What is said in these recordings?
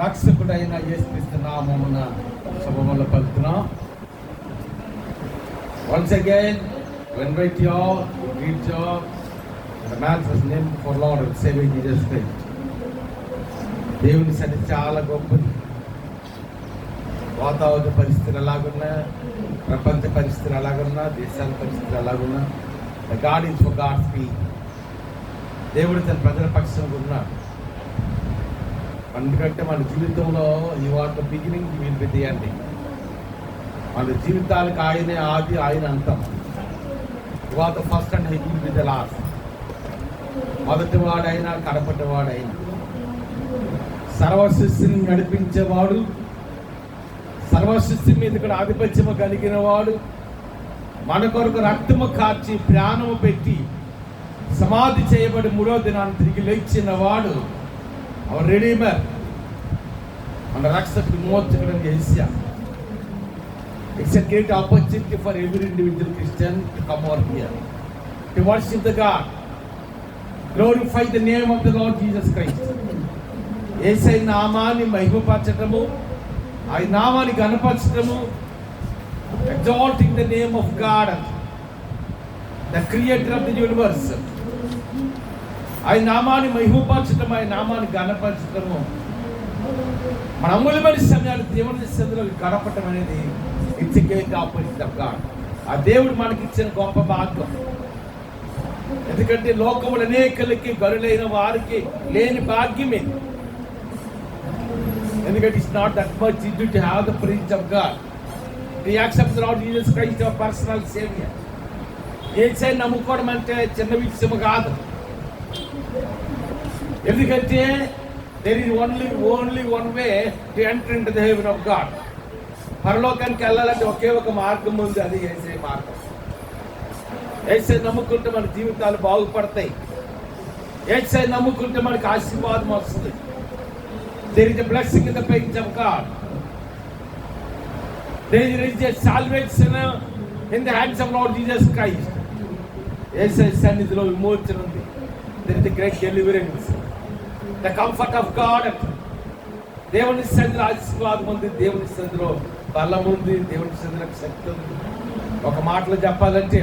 రక్షకుడైన యేసుక్రీస్తు నామమున శుభములు పలుకుతున్నాం. Once again, we invite you all to greet you all in the matchless name for Lord and Savior Jesus Christ. దేవుని సన్నిధి చాలా గొప్పది. వాతావరణ పరిస్థితులు ఎలాగున్నా, ప్రపంచ పరిస్థితులు ఎలాగున్నా, దేశాల పరిస్థితులు ఎలాగున్నా, God is for God's people. దేవుడు తన ప్రజల పక్షంగా ఉన్నాడు. ఎందుకంటే మన జీవితంలో ఈ వాటి beginning will be the ending. మన జీవితాలకు ఆయనే ఆది, ఆయన అంతం. ఇవాళ first and he will be the last. మొదటి వాడైనా కడపటి వాడైనా సర్వసృష్టిని నడిపించేవాడు, సర్వసృష్టి మీద ఇక్కడ ఆధిపత్యము కలిగిన వాడు, మన కొరకు రక్తము కార్చి ప్రాణము పెట్టి సమాధి చేయబడి మూడో దినాన్ని తిరిగి లేచిన వాడు అవర్ రెడీమర్, మన రక్షకుడు విమోచకుడు యేసయ్య. It's a great opportunity for every individual Christian to come over here to worship the God, glorify the name of the Lord Jesus Christ. యేసయ్య నామాన్ని మహిమపరచటము, ఆయన నామాన్ని ఘనపరచటము, exalting the name of God, the creator of the universe. ఆయన నామాన్ని మహిమపరచటము, ఆయన నామాన్ని ఘనపరచటము, మన అమూల్యమైన సమయాలు దేవుని సన్నిధిలో గడపటం అనేది it's a great opportunity of God. ఆ దేవుడు మనకి ఇచ్చిన గొప్ప భాగ్యం. ఎందుకంటే లోకములు అనేకలకి గరులైన వారికి లేని భాగ్యమే. ఎందుకంటే it's not that much easy to have the prince of God, to accept the lord Jesus Christ your personal saviour. యేసయ్య నమ్ముకోవడం అంటే చిన్న విషయం కాదు. ఎందుకంటే there is only one way to enter into the heaven of God. పరలోకానికి వెళ్ళాలంటే ఒకే ఒక మార్గం ఉంది, అది యేసయ్య మార్గం. యేసయ్య నమ్ముకుంటే మన జీవితాలు బాగుపడతాయి. యేసయ్య నమ్ముకుంటే మనకి ఆశీర్వాదం వస్తుంది. There is a blessing in the presence of God. There is a salvation in the hands of Lord Jesus Christ. యేసయ్య సన్నిధిలో విమోచన ఉంది. There is a great deliverance. The comfort of God. దేవుని సన్నిధిలో ఆశీర్వాదం ఉంది, దేవుని సన్నిధిలో బలం ఉంది, దేవుని సన్నిధిలో శక్తి ఉంది. ఒక మాటలో చెప్పాలంటే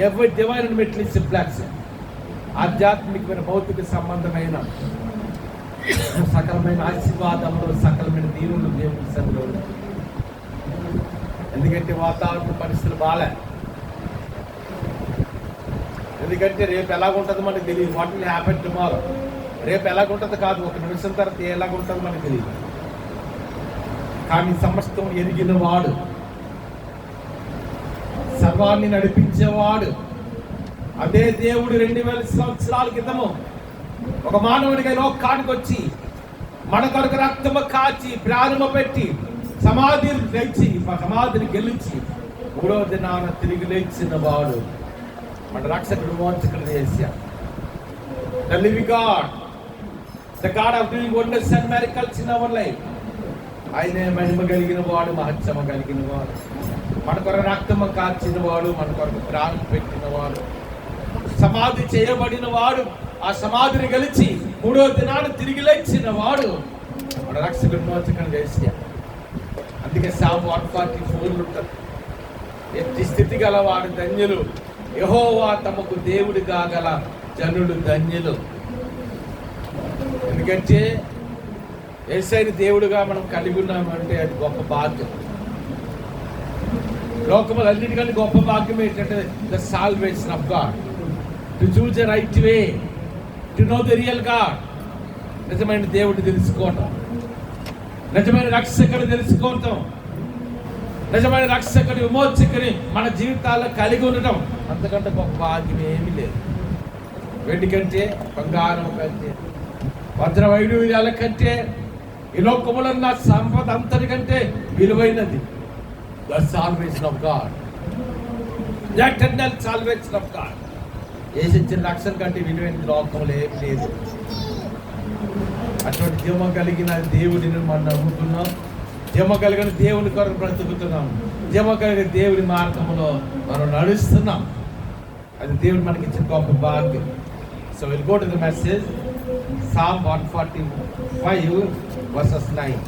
ఎవరి డివైన్ మెట్లి సింప్లెక్స్ ఆధ్యాత్మికమైన భౌతిక సంబంధమైన సకలమైన ఆశీర్వాదములు, సకలమైన దీవులు దేవుని సన్నిధిలో ఉంది. ఎందుకంటే వాతావరణ పరిస్థితులు బాలే. ఎందుకంటే రేపు ఎలాగుంటుందో మనకు తెలియదు. What will happen tomorrow. రేపు ఎలాగుంటుందో కాదు, ఒక నిమిషం తర్వాత ఎలాగుంటుందో మనకు తెలియదు. కానీ సమస్తం ఎరిగిన వాడు, సర్వాన్ని నడిపించేవాడు, అదే దేవుడు 2000 సంవత్సరాల క్రితము ఒక మానవుడిగా లోకానికి వచ్చి మన కొరకు రక్తము కాచి ప్రాణము పెట్టి సమాధిని గెలిచి మూడో దినాన తిరిగి లేచిన వాడు మన రక్షకుడు విమోచకుడు యేసయ్య. The living God, the God of doing wonders and miracles in our life. ఆయనే మహిమ కలిగిన వాడు, మహత్సమ కలిగిన వాడు, మన కొరకు రక్తము కార్చిన వాడు, మన కొరకు ప్రాణం పెట్టిన వాడు, సమాధి చేయబడిన వాడు, ఆ సమాధిని గెలిచి మూడో దినాన్ని తిరిగి లేచిన వాడు మన రక్షకుడు విమోచకుడు యేసయ్య. అందుకే సామ్ 144 ఉంటుంది, ఎట్టి స్థితి గల వాడు ధన్యులు, యెహోవా తమకు దేవుడు కాగల జనులు ధన్యులు. ఎందుకంటే యేసయ్యని దేవుడుగా మనం కలిగి ఉన్నామంటే అది గొప్ప భాగ్యం. లోకములు అన్నిటికంటే గొప్ప భాగ్యం ఏంటంటే the salvation of God, to choose the right way, to know the real God. నిజమైన దేవుడు తెలుసుకోవటం, నిజమైన రక్షకుడు తెలుసుకోవటం, నిజమైన రక్షకుడి విమోచకుని మన జీవితాల్లో కలిగి ఉండటం అంతకంటే గొప్ప భాగ్యం ఏమీ లేదు. వెండి కంటే, బంగారం కంటే, వజ్ర వైడూర్యాల కంటే, ఈ లోకములో ఉన్న సంపద అంతటికంటే విలువైనది the salvation of God, the eternal salvation of God. యేసయ్య రక్షణ కంటే విలువైన లోకములు ఏమి లేదు. అటువంటి జీవం కలిగిన దేవుడిని మనం నమ్ముతున్నాం, జీవం కలిగిన దేవుని కొరకు బ్రతుకుతున్నాం, జీవం కలిగిన దేవుడి మార్గంలో మనం నడుస్తున్నాం. అది దేవుడు మనకి ఇచ్చిన గొప్ప భాగ్యం. So we'll go to the message, Psalm 145, verses 9.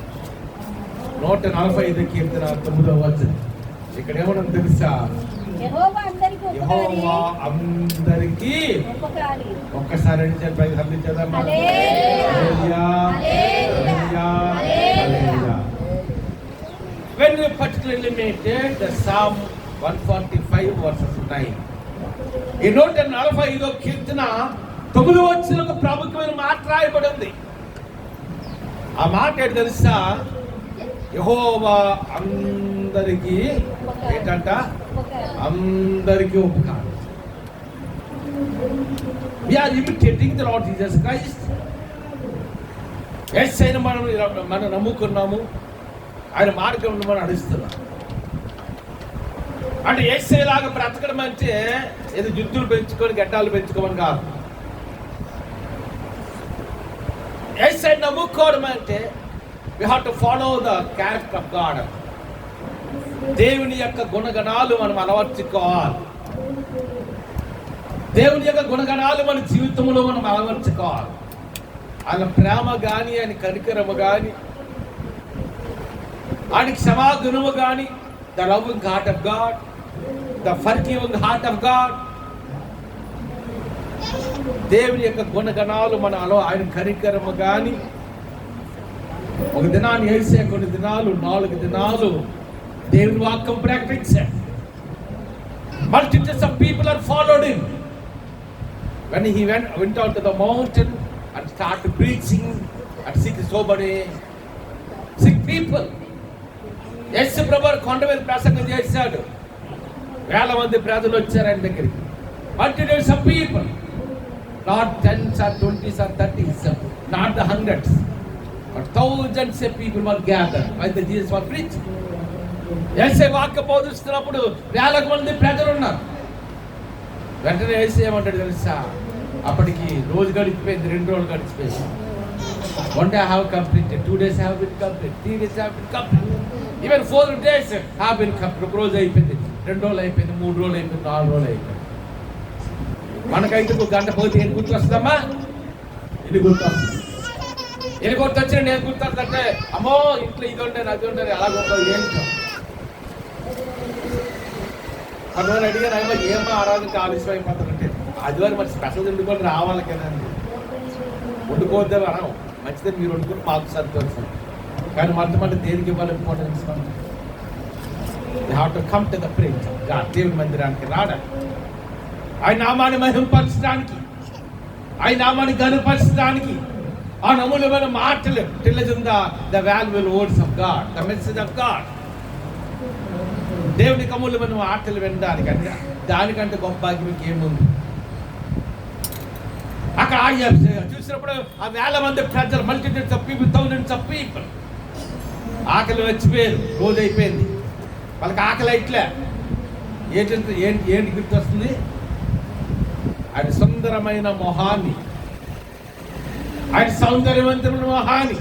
145 కీర్తన 9వ వచనం. ఇక్కడ ఏమన్నా తెలుసా? యెహోవా అందరికీ ఒక్కసారి అందించేద్దాం. When we particularly meditate the Psalm 145 verses 9. ఈ 145వ కీర్తన 9వ వచనంలో ప్రాముఖ్యమైన మాట రాయబడి ఉంది. ఆ మాట ఏంటి తెలుసా? యెహోవా అందరికీ ఏంటంట? అందరికీ ఉపకారం. We are imitating the Lord Jesus Christ. యేసయ్యను మనం నమ్ముకున్నాము, ఆయన మార్గంలో మనం నడుస్తున్నాం. అంటే యేసయ్యలాగా బ్రతకడం అంటే ఏదో జుత్తులు పెంచుకొని గడ్డాలు పెంచుకోమని కాదు. యేసయ్యను నమ్ముకోవడం అంటే we have to follow the character of God. దేవుని యొక్క గుణగణాలు మనం అలవర్చుకోవాలి. దేవుని యొక్క గుణగణాలు మన జీవితంలో మనం అలవర్చుకోవాలి. ఆయన ప్రేమ కానీ, ఆయన కనికరము కానీ, ఆయన క్షమాగుణము కానీ, the loving heart of God, the forgiving heart of God. దేవుని యొక్క గుణగణాలు మన ఆయన కనికరము కానీ, ఒక దినాన్ని వేసే కొన్ని దినాలు 4 దినాలు దేవుని వాక్యం ప్రకటించాడు. Multitudes of people are followed him. When he went out to the mountain and started preaching and sick people. యేసు ప్రభువు కొండ మీద ప్రసంగం చేశాడు. వేల మంది ప్రజలు వచ్చారు ఆయన దగ్గరికి. Multitudes of people, not 10s or 20s or 30s, not the hundreds, but thousands of people were gathered while the Jesus was preaching. యేసే వాక్య బోధిస్తున్నప్పుడు వేలకు మంది ప్రజలు ఉన్నారు. వెంటనే యేసే ఏమంటాడు తెలుసా? అప్పటికి రోజు గడిచిపోయింది, 2 రోజులు గడిచిపోయింది. 1 day have completed, 2 days have been complete, 3 days have been complete, even 4 days have been complete. 1 రోజు అయిపోయింది, 2 రోజులు అయిపోయింది, 3 రోజులు అయిపోయింది, 4 రోజులు అయిపోయింది. మనకైతే 1 గంట పోతే ఏం గుర్తొస్తుందమ్మా? ఇది గుర్తొస్తుంది. ఇది గుర్తొచ్చిన నేను గుర్తొస్తుంటే అమ్మో ఇంట్లో ఇది ఉంటే అది ఉంటే అలా గుర్తుంది. ఏంటో కొంతమంది అడిగారు, అయ్యో ఏమో ఆరాధనకి ఆలస్యం అయిపోతానంటే ఆదివారం మరి స్పెషల్ వండుకొని రావాలి కదా అండి. వండుకోవద్దని అనం, మంచిదని మీరు వండుకొని మాకు సంతోషం. కానీ మొట్టమొదటి దేనికి ఇవ్వాలి importance? You have to come to the praise of God. దేవుని మందిరానికి రావడానికి, ఆయన నామాన్ని మహింపరచడానికి, ఆయన నామాన్ని గనుపరచడానికి, ఆ నమూలమైన మాటలు తెలియజేసిన the valuable words of God, the message of God. దేవుని అమూల్యమైన మాటలు వినడానికి అంటే దానికంటే గొప్ప భాగ్యం ఇంకేముంది? అక్కడ చూసినప్పుడు ఆ వేల మంది ప్రజలు, multitudes of people, thousands of people ఆకలి వచ్చిపోయారు. రోజు అయిపోయింది, వాళ్ళకి ఆకలి అయిట్లే. ఏంటి గుర్తొస్తుంది? ఆయన సుందరమైన మొహాన్ని, ఆయన సౌందర్యవంతమైన మొహాన్ని,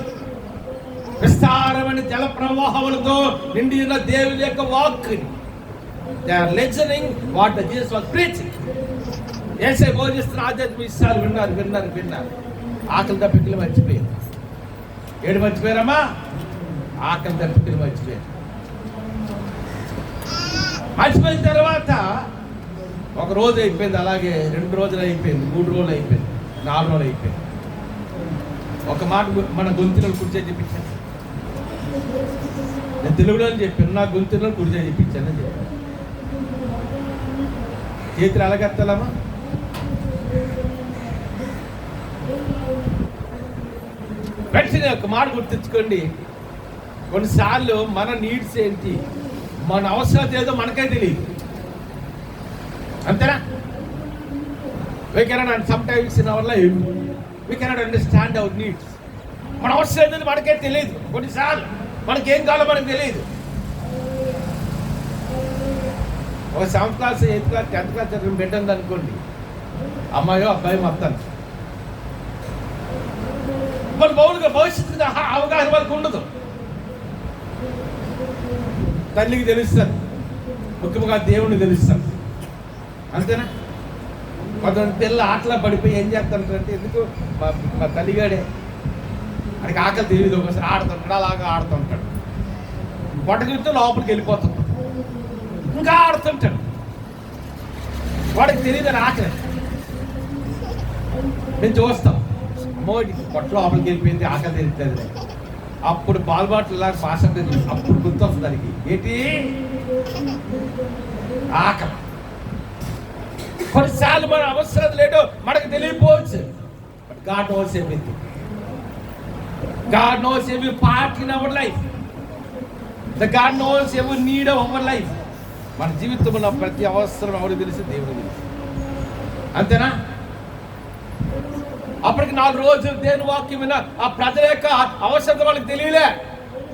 విస్తారమైన జల ప్రవాహములతో నిండి ఉన్న దేవుని యొక్క వాక్కుని. They are listening what the Jesus was preaching. యేసే బోధిస్తున్న ఆధ్యాత్మిక విషయాలు విన్నారు. ఆకలి దప్పికలు మర్చిపోయారు. ఏడు మర్చిపోయారమ్మా? ఆకలి దప్పికలు మర్చిపోయారు. మర్చిపోయిన తర్వాత 1 రోజు అయిపోయింది, అలాగే 2 రోజులు అయిపోయింది, 3 రోజులు అయిపోయింది, 4 రోజులు అయిపోయింది. ఒక మాట మన గొంతులో కూర్చో చెప్పించాను. నేను తెలుగులో చెప్పాను, నా గొంతులో కూర్చో చెప్పించాను చెప్పాను. చేతులు అలాగెత్తాలమ్మా? వెంటనే ఒక మాట గుర్తించుకోండి. కొన్నిసార్లు మన నీడ్స్ ఏంటి, మన అవసరం ఏదో మనకే తెలియదు. అంతేనా? We cannot sometimes in our life we cannot understand our needs. మన అవసరం ఏంటో మనకే తెలియదు. కొన్నిసార్లు మనకేం కావాలో మనకు తెలియదు. ఒక 7th class, 8th class, 10th class చదివిన బిడ్డ ఉంది అనుకోండి, అమ్మాయో అబ్బాయి మొత్తం మన బౌలుగా భవిష్యత్తు అవగాహన వరకు ఉండదు. తల్లికి తెలుస్తారు, ముఖ్యంగా దేవుని తెలుస్తారు. అంతేనా? కొంతమంది పిల్లలు ఆటలా పడిపోయి ఏం చేస్తారంటే, ఎందుకు మా తల్లిగాడే వాడికి ఆకలి తెలియదు. ఒకసారి ఆడుతుంటాడు, అలాగా ఆడుతుంటాడు. పొట్ట చూస్తే లోపలికి వెళ్ళిపోతుంటాడు, ఇంకా ఆడుతుంటాడు. వాడికి తెలియదు అని ఆకలి. మేము చూస్తాం, అమ్మో పొట్ట లోపలికి వెళ్ళిపోయింది, ఆకలి తెలుస్తుంది. అప్పుడు బాల్బాట్లు లాగా భాష అప్పుడు గుర్తొస్తుంది దానికి, ఏంటి ఆకలి. కొన్నిసార్లు మన అవసరం లేదో మనకు తెలియకపోవచ్చు. But God knows everything. God knows every part in our life. The God knows every need of our life. మన జీవితంలో ప్రతి అవసరం ఎవరు తెలిసి దేవుడు తెలుసు. అంతేనా? అప్పటికి 4 రోజులు దేవుని వాక్యం విన్న ఆ ప్రజల యొక్క అవసరం వాళ్ళకి తెలియలే.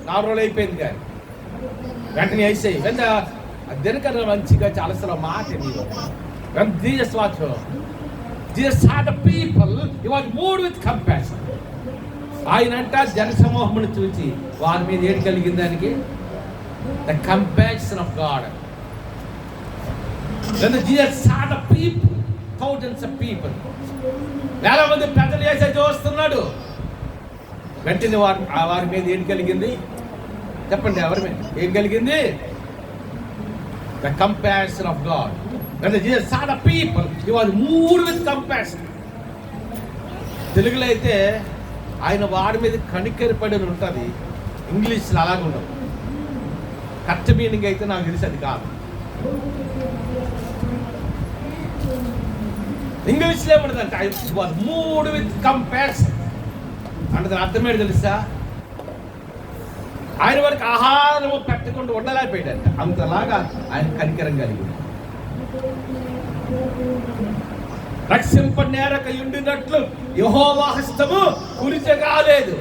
4 రోజులు అయిపోయింది కానీ వెంటనే వేసేయి వెంట దేనికన్నా మంచిగా చాలాసార్లు మాట Jesus saw the people, he was moved with compassion. ఆయనంట జన సమూహమును చూచి వారి మీద ఏది కలిగింది దానికి? The compassion of God. Jesus saw the people, thousands of people, వేల మంది ప్రజలు వేసే చూస్తున్నాడు. వెంటనే వారి మీద ఏది కలిగింది? చెప్పండి, ఎవరి మీద ఏం కలిగింది? The compassion of God. Jesus saw the people, he was moved with compassion. తెలుగులో అయితే ఆయన వాడి మీద కనికరపడి ఉంటుంది, ఇంగ్లీష్లో అలాగే ఉండదు. కరెక్ట్ మీనింగ్ అయితే నాకు తెలిసి అది కాదు. ఇంగ్లీష్లో ఏముంటుందంటే I was moved with compassion అంటే దాని అర్థమేంటి తెలుసా? ఆయన వారికి ఆహారం పెట్టకుండా ఉండలేకపోయాడంట, అంతలాగా ఆయన కనికరం కలిగింది. రక్షింప నేరక ఉండినట్లు యెహోవా హస్తము కురిత కాలేదు,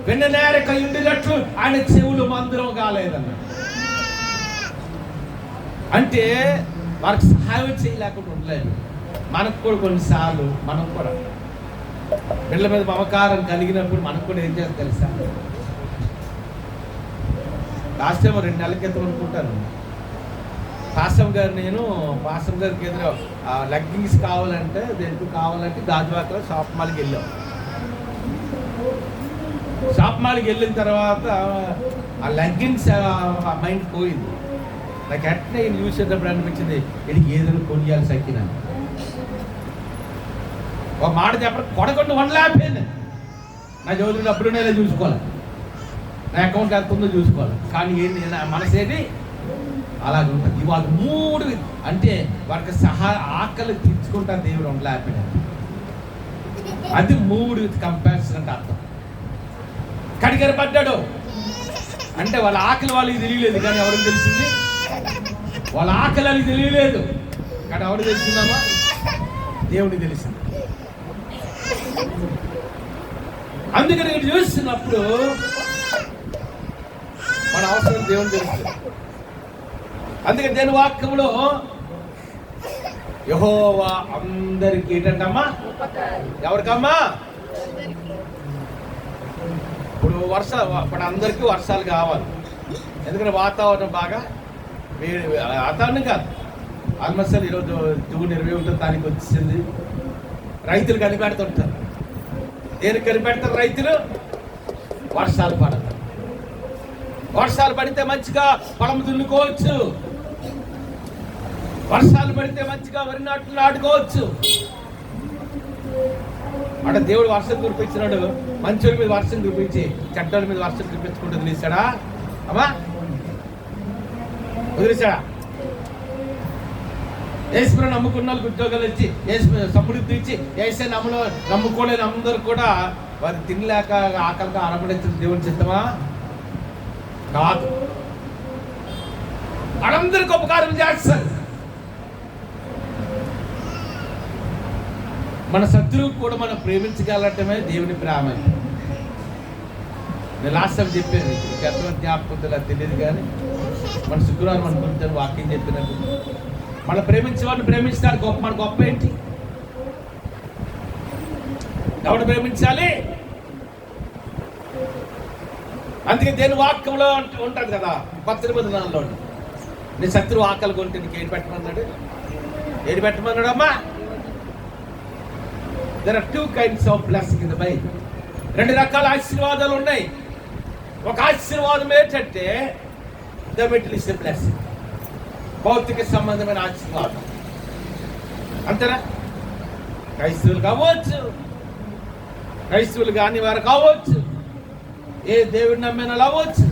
వెన్న నేరక ఉండినట్లు ఆయన చెవులు మందిరం కాలేదన్న. అంటే వారికి సహాయం చేయలేకుండా ఉండలేదు. మనకు కూడా కొన్నిసార్లు మనం కూడా పిల్లల మీద మమకారం కలిగినప్పుడు మనకు కూడా ఏం చేయాలి తెలుసా? లాస్ట్ టైం 2 నెలల క్రితం అనుకుంటాను, పాసం గారికి ఏదైనా లెగ్గింగ్స్ కావాలంటే దేనికి కావాలంటే గాజువాకలో షాప్ మాల్కి వెళ్ళాం. షాప్ మాల్కి వెళ్ళిన తర్వాత ఆ లెగ్గింగ్స్ మైండ్ పోయింది. నాకు ఎట్లా నేను యూజ్ చేసేటప్పుడు అనిపించింది, ఇది ఏదైనా కొనియాలి సక్కినా ఒక మాట చెప్పడం కొడకుండా వండలేకపోయింది. నా జోలిలో డబ్బులు నేనే చూసుకోవాలి, నా అకౌంట్ ఎంత ఉందో చూసుకోవాలి. కానీ ఏంటి నా మనసు ఏది అలాగే ఉంటుంది. ఇవాళ 3 అంటే వారికి ఆకలి తీర్చుకుంటా దేవుడు ఉండలేకపోయాడు. అది 3 విత్ కంపారిజన్ అంటే అర్థం. కడిగరపడ్డాడు అంటే వాళ్ళ ఆకలి వాళ్ళకి తెలియలేదు, కానీ ఎవరికి తెలిసింది? వాళ్ళ ఆకలి వాళ్ళకి తెలియలేదు, కానీ ఎవరికి తెలిసిందమ్మా? దేవుడికి తెలిసింది. అందుకని నేను చూస్తున్నప్పుడు మన అవసరం దేవుడు తెలుస్తుంది. అందుకని దేని వాక్యంలో యెహోవా అందరికి ఏంటంటమ్మా? ఎవరికమ్మా? ఇప్పుడు అందరికీ వర్షాలు కావాలి. ఎందుకంటే వాతావరణం బాగా వాతావరణం కాదు, ఆల్మోస్ట్ ఈరోజు జూన్ 21వ తారీఖు వచ్చింది. రైతులు కనిపెడుతుంటారు. దేనికి కనిపెడతారు రైతులు? వర్షాలు పడతారు. వర్షాలు పడితే మంచిగా పొలం దున్నుకోవచ్చు, వర్షాలు పడితే మంచిగా వరి నాట్లు నాటుకోవచ్చు. అంటే దేవుడు వర్షం కురిపించినాడు, మంచోళ్ళ మీద వర్షం కురిపించి చెడ్డోళ్ళ మీద వర్షం కురిపించుకుంటూ వదిలేశాడా అమ్మా? వదిలేశాడా? యేసుని నమ్ముకున్న వాళ్ళకి ఉద్యోగాలు ఇచ్చి, సమృద్ధి ఇచ్చి, యేసే నమ్ముకోలేని అందరూ కూడా వారు తినలేక ఆకలిగా ఆరబడించిన దేవుని చిత్తమా? కాదు. వాళ్ళందరికీ ఉపకారం చేస్తారు. మన శత్రువు కూడా మనం ప్రేమించగలటమే దేవుని ప్రేమ. నేను లాస్ట్ టైం చెప్పాను, ఎంతమంది జ్ఞాపకం తెలియదు, కానీ మన శుక్రవారం అనుకుంటాను వాక్యం చెప్పినప్పుడు మన ప్రేమించే వాడిని ప్రేమిస్తారు. మన గొప్ప ఏంటి? ఎవరు ప్రేమించాలి? అందుకే దేని వాక్యంలో ఉంటుంది కదా, 10 నిబంధనల్లో నీ శత్రువు ఆకలి కొంటే నీకు ఏది పెట్టమన్నాడు? ఏది పెట్టమన్నాడు అమ్మా? There are 2 kinds of blessing in the Bible. రెండు రకాల ఆశీర్వాదాలు ఉన్నాయి. ఒక ఆశీర్వాదం ఏంటంటే ద మెటీరియల్ బ్లెస్సింగ్, భౌతిక సంబంధమైన ఆశీర్వాదం. అంతేనా? క్రైస్తవులు కావచ్చు, క్రైస్తవులు కాని వారు కావచ్చు, ఏ దేవుడు నమ్మిన అవ్వచ్చు,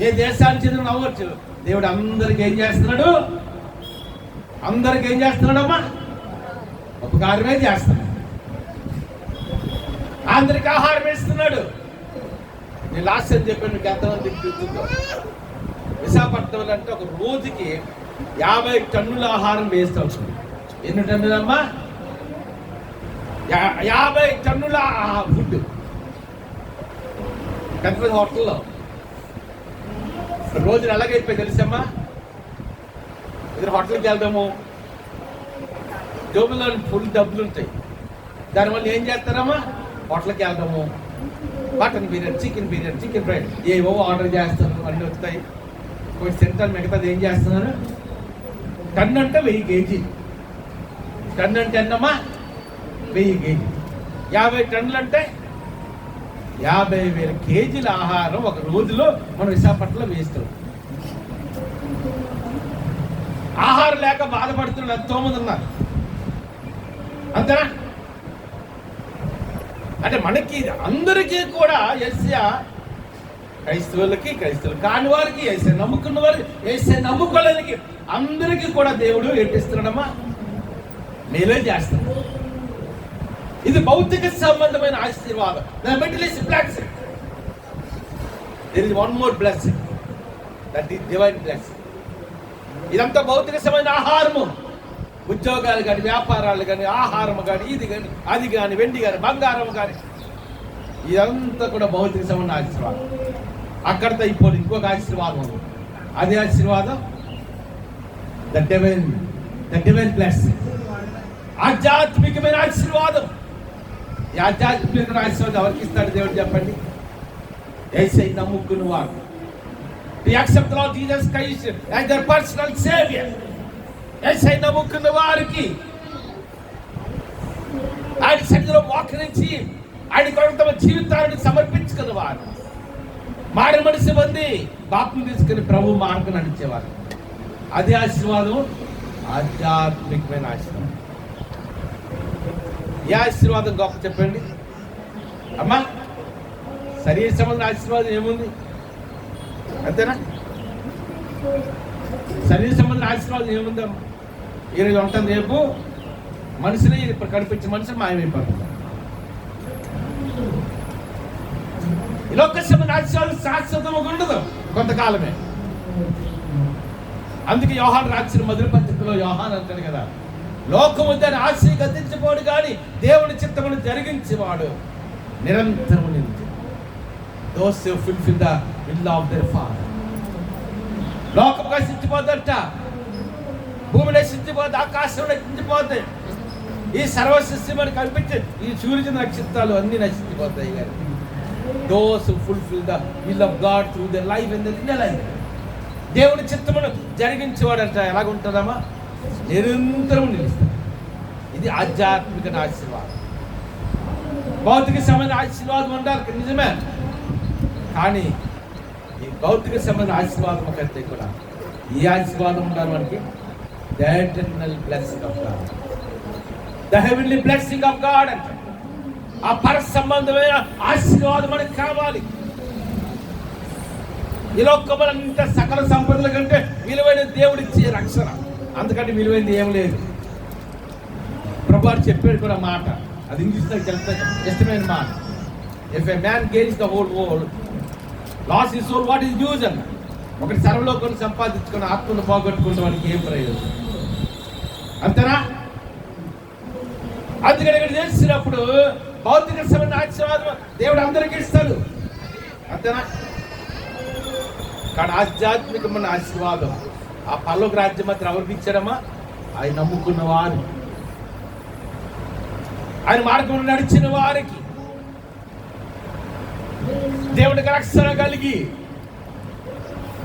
ఏ దేశానికి చెందిన అవ్వచ్చు, దేవుడు అందరికి ఏం చేస్తున్నాడు? అందరికి ఏం చేస్తున్నాడమ్మా? ఉపకారమే చేస్తున్నాడు. అందరికి ఆహారం వేస్తున్నాడు. నేను లాస్ట్ అని చెప్పాను, మీకు ఎంతమంది గుర్తుందో. విశాఖపట్నంలో అంటే ఒక రోజుకి 50 టన్నుల ఆహారం వేస్ట్ అవుతుంది. ఎన్ని టన్నులమ్మా? 50 టన్నుల ఫుడ్ పెద్ద పెద్ద హోటల్లో. రోజులు ఎలాగైపోయి తెలుసమ్మా? ఇద్దరు హోటల్కి వెళ్దాము, జోబుల్లో ఫుల్ డబ్బులు ఉంటాయి. దానివల్ల ఏం చేస్తారమ్మా? హోటల్కి వెళ్దాము, mutton biryani, chicken biryani, chicken fry ఏవో ఆర్డర్ చేస్తారు, అన్నీ వస్తాయి. కొంచెం సెంటర్ మిగతాది ఏం చేస్తున్నారు? టన్ అంటే 1000 కేజీలు. టన్ అంటే ఎన్నమ్మా? 1000 కేజీ. 50 టన్నులు అంటే 50,000 కేజీల ఆహారం ఒక రోజులో మనం విశాఖపట్నంలో వేస్తాం. ఆహారం లేక బాధపడుతున్న ఎంతోమంది ఉన్నారు. అంతేనా? అంటే మనకి అందరికీ కూడా యేసయ్య, క్రైస్తవులకి, క్రైస్తవులు కాని వారికి, యేసయ్య నమ్ముకున్న వారికి, యేసయ్య నమ్ముకోలేనికి అందరికీ కూడా దేవుడు ఏపిస్తున్నాడమ్మా, మేలే చేస్తున్నాడు. ఇది భౌతిక సంబంధమైన ఆశీర్వాదం. There is one more blessing, that is divine blessing. ఇదంతా భౌతిక సంబంధమైన ఆహారము. ఉద్యోగాలు కానీ, వ్యాపారాలు కానీ, ఆహారం కానీ, ఇది కానీ, అది కానీ, వెండి కానీ, బంగారం కానీ, ఇదంతా కూడా భౌతిక సంబంధమైన ఆశీర్వాదం. అక్కడితో ఇప్పుడు ఇంకొక ఆశీర్వాదం ఉంది. అదే ఆశీర్వాదం ద డివైన్ బ్లెస్సింగ్, ఆధ్యాత్మికమైన ఆశీర్వాదం. ఈ ఆధ్యాత్మిక ఆశీర్వాదం ఎవరికి ఇస్తాడు దేవుడు చెప్పండి? యేసయ్య నమ్ముకున్న వారు. They accept the Lord Jesus Christ as their personal savior. యేసయ్య నమ్ముకున్న వారికి, ఆయన సన్నిధిలో మోకరించి ఆయన కొరకు తమ జీవితాన్ని సమర్పించుకున్న వారు, మారి మనసు పొంది బాప్తిసం తీసుకుని ప్రభు మార్గం నడిచేవారు. అదే ఆశీర్వాదం, ఆధ్యాత్మికమైన ఆశీర్వాదం. ఏ ఆశీర్వాదం గొప్ప చెప్పండి అమ్మా? శరీర సంబంధం ఆశీర్వాదం ఏముంది? అంతేనా? శరీర సంబంధం ఆశీర్వాదం ఏముందమ్మా? ఈరోజు ఉంటుంది, రేపు మనుషులే ఇప్పుడు కనిపించే మనుషులు మాయమైపోతుంది. ఈ లోక సంబంధం ఆశీర్వాదం శాశ్వతంగా ఉండదు, కొంతకాలమే. అందుకే యోహాను రాసిన మొదటి పత్రికలో యోహాను అంటాడు కదా, లోకము దాని ఆశ గతించబోడు కానీ దేవుని చిత్తమును జరిగించేవాడు నిరంతరము నిలిచి. Those who fulfill the will of their Father. లోకం నశించిపోద్దట, భూమి నశించిపోద్ది, ఆకాశం నశించిపోద్ది, ఈ సర్వ సృష్టి మనకు కనిపించే ఈ సూర్య నక్షత్రాలు అన్ని నశించిపోతాయి. కానీ those who fulfill the will of God through their life and their inner life, దేవుని చిత్తమును జరిగించేవాడంట ఎలాగుంటుందమ్మా? నిరంతరం నిలుస్తాడు. ఇది ఆధ్యాత్మిక ఆశీర్వాదం. భౌతిక సంబంధ ఆశీర్వాదం ఉండాలి నిజమే, కానీ ఈ భౌతిక సంబంధ ఆశీర్వాదం కంటే కూడా ఈ ఆశీర్వాదం ఉండాలి మనకి. The eternal blessing of God, the heavenly blessing of God అంటే ఆ పర సంబంధమైన ఆశీర్వాదం మనకి కావాలి. ఈ లోకములంత సకల సంపదల కంటే విలువైన దేవుడిచ్చే రక్షణ, అందుకంటే విలువైనది ఏం లేదు. ప్రభువు చెప్పాడు కూడా మాట, అది ఇంగ్లీష్లో చెప్తాను, ఇష్టమైన మాట. If a man gains the whole world, loses his soul, what is use అన్న. ఒకటి సర్వలోకాన్ని సంపాదించుకుని ఆత్మను పోగొట్టుకుంటే వానికి ఏం ప్రయోజనం? అంతేనా? అందుకని ఇక్కడ చేసినప్పుడు భౌతిక సంబంధ ఆశీర్వాదం దేవుడు అందరికీ ఇస్తాడు, అంతేనా? కానీ ఆధ్యాత్మికమైన ఆశీర్వాదం ఆ పరలోక రాజ్యం మాత్రం ఎవరికి ఇచ్చారమ్మా? ఆయన నమ్ముకున్న వారు, ఆయన మార్గంలో నడిచిన వారికి, దేవుడికి రక్షణ కలిగి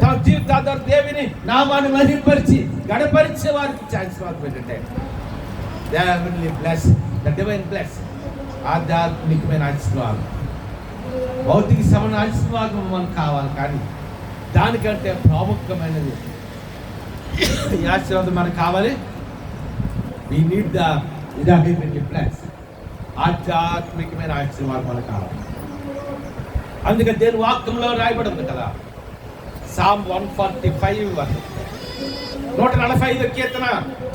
తమ జీవితాధార దేవిని నామాన్ని మహిమపరిచి గడపరిచే వారికి ఆశీర్వాదం ఏంటంటే the heavenly blessing, the divine blessing, ఆధ్యాత్మికమైన ఆశీర్వాదం. భౌతిక సంబంధ ఆశీర్వాదం మనకు కావాలి, కానీ దానికంటే ప్రాముఖ్యమైనది ఈ ఆశీర్వాదం మనకు కావాలి. We need the heavenly blessing. ఆధ్యాత్మికమైన ఆశీర్వాదం మనకు కావాలి. అందుకని దేని వాక్యంలో రాయబడి ఉంది కదా, Psalm 145 145 కీర్తన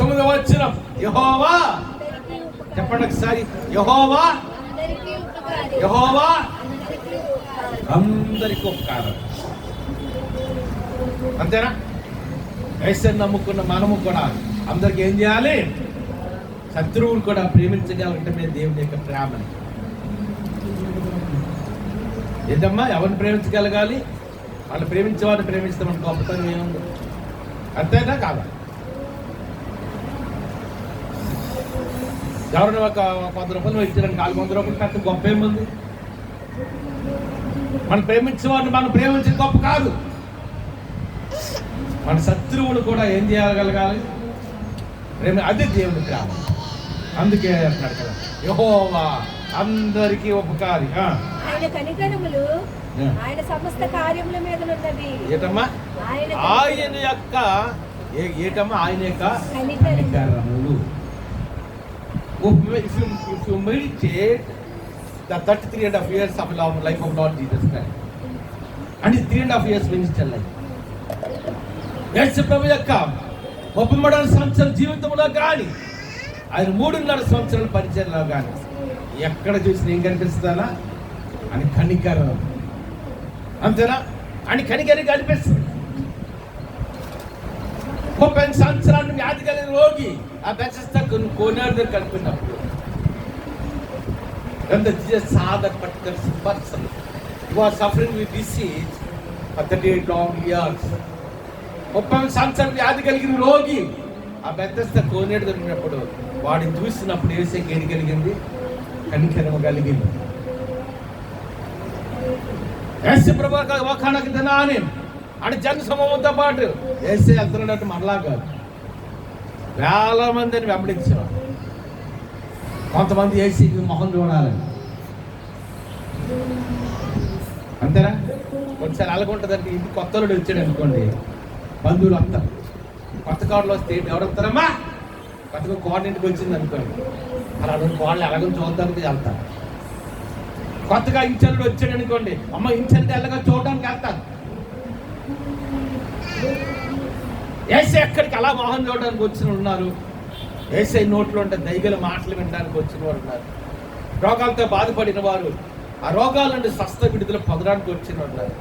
9వ వచనం, యెహోవా, చెప్పండి ఒకసారి, యెహోవా అందరికీ ఉపకారం. అంతేనా? యేసుని నమ్ముకున్న మనము కూడా అందరికి ఏం చేయాలి? శత్రువులు కూడా ప్రేమించగలగటమే దేవుని యొక్క ప్రేమని. ఏంటమ్మా, ఎవరిని ప్రేమించగలగాలి? వాళ్ళు ప్రేమించే వారిని ప్రేమిస్తామని గొప్పతనం ఏముంది? అంతేనా కాదా? ఎవరైనా ఒక 100 రూపాయలు ఇచ్చారని 400 రూపాయలు కట్ట గొప్ప ఏముంది? మనం ప్రేమించే వారిని మనం ప్రేమించే గొప్ప కాదు. మన శత్రువులు కూడా ఏం చేయగలగాలి? ప్రేమ. అది దేవుని ప్రేమ. అందుకే అంటున్నాడు కదా, యెహోవా అందరికీ ఉపకారి. ఆయన కనికరములు ఆయన సమస్త కార్యముల మీద ఉన్నవి. ఏటమ్మా? ఆయన యొక్క ఏటమ్మా? ఆయన యొక్క కనికరములు. If you meditate the 33.5 years of life of Lord Jesus Christ and his 3.5 years ministry life, యేసు ప్రభు యొక్క 33 సంవత్సరాల జీవితంలో కానీ ఆయన 3.5 సంవత్సరాల పరిచయంలో కానీ ఎక్కడ చూసినా ఏం కనిపిస్తుందా? అని కనికరం. అంతేనా? అని కనికరి కనిపిస్తుంది. 30 సంవత్సరాలు వ్యాధి కలిగిన రోగి ఆ బెతెస్దా కోనేరు దగ్గర కనిపినప్పుడు when the Jesus saw that particular person who was suffering with disease for 38 long years, 30 సంవత్సరాలు వ్యాధి కలిగిన రోగి ఆ బెతెస్దా కోనేరు దొరికినప్పుడు వాడిని చూసినప్పుడు యేసుకి ఏది కలిగింది? కనికరము కలిగింది. యేసు ప్రభు ఒకనొక దినాన్ని అంటే జన సమూహంతో పాటు యేసు వెళ్తున్నట్టు మనలా కాదు, వేల మందిని వెంబడించారు. కొంతమంది యేసు మొహం చూడాలని, అంతేనా? ఒకసారి అలాగుంటుందంటే ఇంటి కొత్తలుడు వచ్చాడు అనుకోండి, బంధువులు అంతా కొత్త కారులో వస్తే ఎవరు వస్తారమ్మా? కొత్తగా కోడ ఇంటికి వచ్చింది అనుకోండి, అలా కోడలు ఎలాగో చూడడానికి వెళ్తారు. కొత్తగా ఇంచల్లుడు వచ్చాడు అనుకోండి, అమ్మ ఇంచల్లుడు ఎలాగో చూడడానికి వెళ్తారు. ఏసై ఎక్కడికి అలా మోహన్ చూడడానికి వచ్చిన ఉన్నారు. ఏసై నోట్లో ఉంటే దైగల మాటలు వినడానికి వచ్చిన వారు ఉన్నారు. రోగాలతో బాధపడిన వారు ఆ రోగాల నుండి స్వస్థ విడుదల పొందడానికి వచ్చిన ఉన్నారు.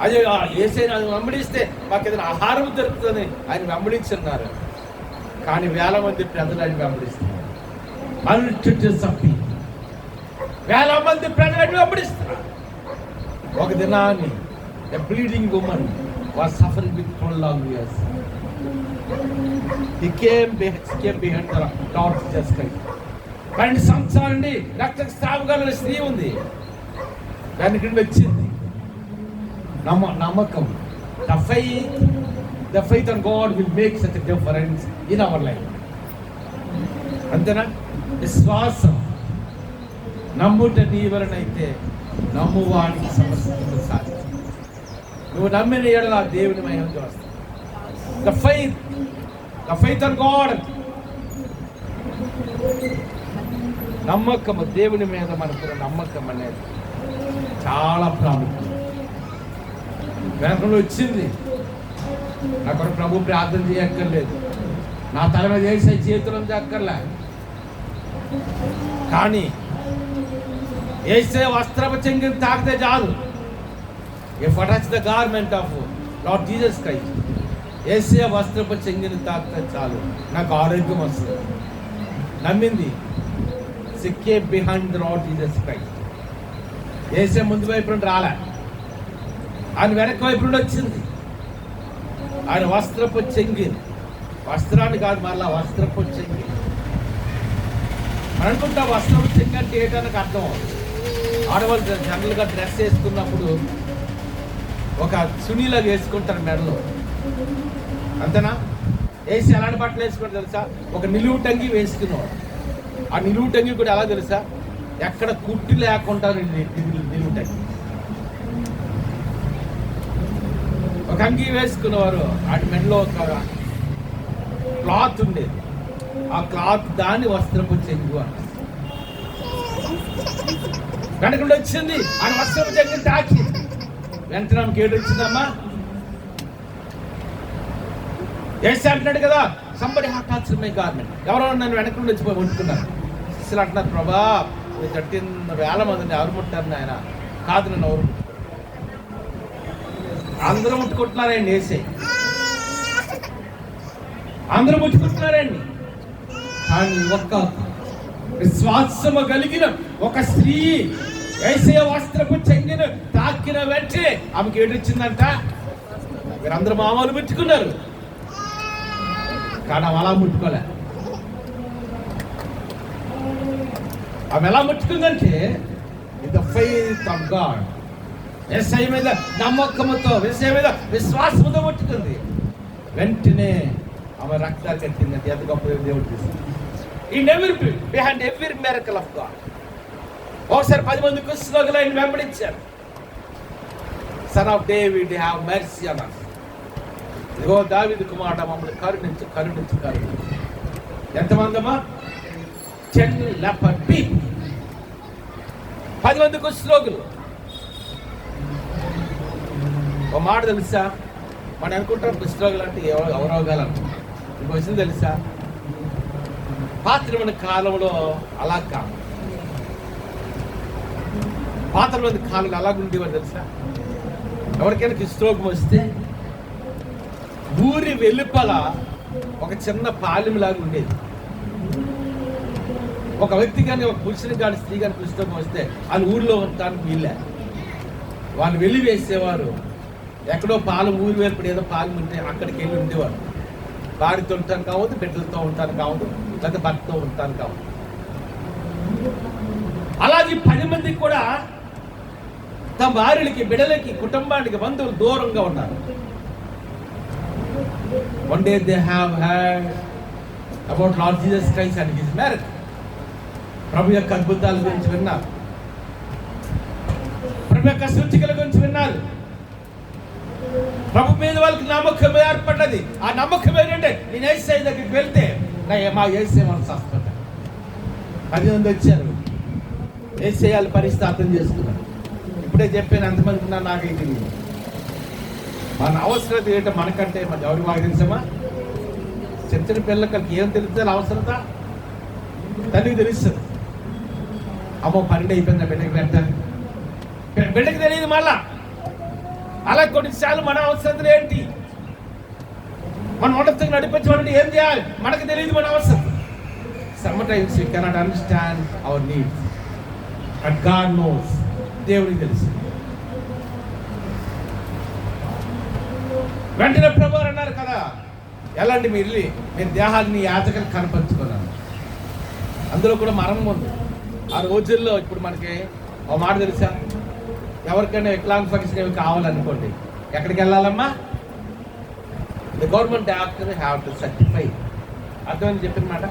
అదే ఏసై వెంబడిస్తే మాకు ఏదైనా ఆహారం దొరుకుతుందని ఆయన వెంబడించున్నారు. కానీ వేల మంది ప్రజలు ఆయన వెంబడిస్తున్నారు. వేల మంది ప్రజలను వెంబడిస్తున్నారు. ఒక దినాన్ని a bleeding woman was suffering with 12 long years. He came behind the Lord Jesus Christ. 12 సంవత్సరాల నుండి రక్తస్రావగల స్త్రీ ఉంది. దాని కింద వచ్చింది నమ్మకం. The faith on God will make such a difference in our life. అంతేనా? విశ్వాసం. నమ్ముట నీవరనైతే నమ్మువానికి సమస్తము సాధ్యం. నువ్వు నమ్మిన ఎడల దేవుని మహిమ చూస్తావు. The faith on God. నమ్మకము, దేవుని మీద మనకున్న నమ్మకం అనేది చాలా ప్రాముఖ్యం. వెనకలో వచ్చింది, నాకు ప్రభు ప్రార్థన చేయక్కర్లేదు, నా తల మీద చేసే చేతులను చేయక్కర్లే, కానీ ఏసే వస్త్రపు చెంగిని తాకితే చాలు. If I touch the garment of Lord Jesus Christ, ఏసే వస్త్రపు చెంగిని తాకితే చాలు, నాకు ఆరోగ్యం వస్తుంది. నమ్మింది. She came behind the Lord Jesus Christ. ఏసే ముందు వైపు నుండి రాలే, ఆయన వెనక వైపు నుండి వచ్చింది. ఆయన వస్త్రపు చెంగిని, వస్త్రాన్ని కాదు మరలా వస్త్రపు చెంగి. మనం అనుకుంటా వస్త్రపు చెంగి అంటే ఏంటనకు అర్థం. ఆడవాళ్ళు జనరల్గా డ్రెస్ వేసుకున్నప్పుడు ఒక సునీలాగా వేసుకుంటారు మెడలో, అంతేనా? వేసి ఎలాంటి బట్టలు వేసుకుంటారు తెలుసా? ఒక నిలువు టంగి వేసుకున్నాడు. ఆ నిలువు టంగి కూడా ఎలా తెలుసా? ఎక్కడ కుట్టి లేకుండా నిలుగుతాయి. ఒక అంగీ వేసుకునేవారు, వాటి మెడలో ఒక క్లాత్ ఉండేది. ఆ క్లాత్ దాని వస్త్రపు చెంగు అంట. వెనకుండా వచ్చింది ఆ వస్త్రపు చెంగు తాకి వెంటనే ఆమెకి ఏడు వచ్చిందమ్మా. ఏసి అంటున్నాడు కదా, సంబడి హాటాల్సిన మై గార్మెంట్. ఎవరో నన్ను వెనకుండా వచ్చి ముట్టుకున్నారు. శిష్యులు అంటున్నారు, ప్రభా 13,000 మందిని ఎవరు ముట్టారు ఆయన? కాదు, నన్ను ఎవరు ముట్టుకున్నారు? అందరూ ముట్టుకుంటున్నారండి. ఏసే అందరూ ముట్టుకుంటున్నారండి. కానీ ఒక్క విశ్వాసము కలిగిన ఒక స్త్రీ యేసయ్య వస్త్రపు చెంగిన తాకిన వెంటనే ఆమెకి ఏడిచ్చిందంట. మీరందరూ మామూలు ముట్టుకున్నారు, కానీ ఆమె అలా ముట్టుకోలే. ఆమె ఎలా ముట్టుకుందంటే with the faith of God. యేసయ్య మీద నమ్మకముతో, యేసయ్య మీద విశ్వాసముతో ముట్టుకుంది. వెంటనే ఆమె రక్తాలు కట్టిందంటే ఎంత గొప్ప దేవుడు చూసింది. ఈ never behind every miracle of God. ఒకసారి 10 మంది కుష్ఠరోగులు ఆయన వెంబడించారు. Son of David have mercy on us. ఇదిగో దావీదు కుమారుడా, మమ్మల్ని కరుణించు, కరుణించు, కరుణించు. ఎంతమంది అమ్మా? 10 leper people. 10 మంది కుష్ఠరోగులు. ఒక మాట తెలుసా, మనం అనుకుంటాం కుష్ఠరోగులు అంటే అవరోగాలు అంటాం. మీకు వచ్చింది తెలుసా? పాత్రమైన కాలంలో అలా కాదు. పాత్రమైన కాలంలో అలాగుండేవారు తెలుసా? ఎవరికైనా కుష్ఠరోగం వస్తే ఊరి వెలుపల ఒక చిన్న పాలెంలాగా ఉండేది. ఒక వ్యక్తి కానీ, ఒక పురుషుని కానీ, స్త్రీ కానీ కుష్ఠరోగం వస్తే వాళ్ళు ఊరిలో ఉండటానికి వీళ్ళే. వాళ్ళు వెలివేసేవారు. ఎక్కడో పాలెం, ఊరి వెలుపడి ఏదో పాలెం ఉంటే అక్కడికి వెళ్ళి ఉండేవారు. భార్యతో ఉంటాను కావద్దు, బిడ్డలతో ఉంటాను కావద్దు, లేకపోతే భర్తతో ఉంటాను కావద్దు. అలాగే 10 మందికి కూడా తమ భార్యలకి, బిడ్డలకి, కుటుంబానికి, బంధువులు దూరంగా ఉన్నారు. One day they have heard about Lord Jesus Christ and his marriage. ప్రభు యొక్క అద్భుతాల గురించి విన్నారు, ప్రభు యొక్క సూచికల గురించి విన్నారు. ప్రభు మీద వాళ్ళకి నమ్మకం ఏర్పడ్డది. ఆ నమ్మకం ఏంటంటే, నేను యేసయ్య దగ్గరికి వెళ్తే మా యేసయ్య మనసు వస్తుంది. 10 మంది వచ్చారు. యేసయ్య పరిస్థితి అర్థం చేసుకున్నారు. ఇప్పుడే చెప్పాను, ఎంతమంది ఉన్నా నాకైతే మన అవసరత ఏంటో మనకంటే మన ఎవరికి బాగా తెలుసమ్మా? చిన్న పిల్లలకి ఏం తెలుస్తుంది అవసరత? తల్లికి తెలుస్తుంది. అమ్మో 12 అయిపోయిందా బిడ్డకి పెట్టాలి, బిడ్డకి తెలియదు. మళ్ళా అలా కొన్నిసార్లు మన అవసరతలు ఏంటి, మనం ఉన్నతంగా నడిపించాలంటే ఏం చేయాలి మనకు తెలియదు మన అవసరం. Sometimes we cannot understand our needs, but God knows. దేవుడికి తెలుసు. వెంటనే ప్రభువు అన్నారు కదా, ఎలాంటి మీరు దేహాన్ని యాజకులు కనపరుచుకున్నారు. అందులో కూడా మరణం ఉంది. ఆ రోజుల్లో ఇప్పుడు మనకి ఒక మాట తెలుసా, ఎవరికైనా వికలాంగ ఫంక్షన్ ఏమి కావాలనుకోండి, ఎక్కడికి వెళ్ళాలమ్మా? The government doctor have to certify. అర్థమని చెప్పిన మాట,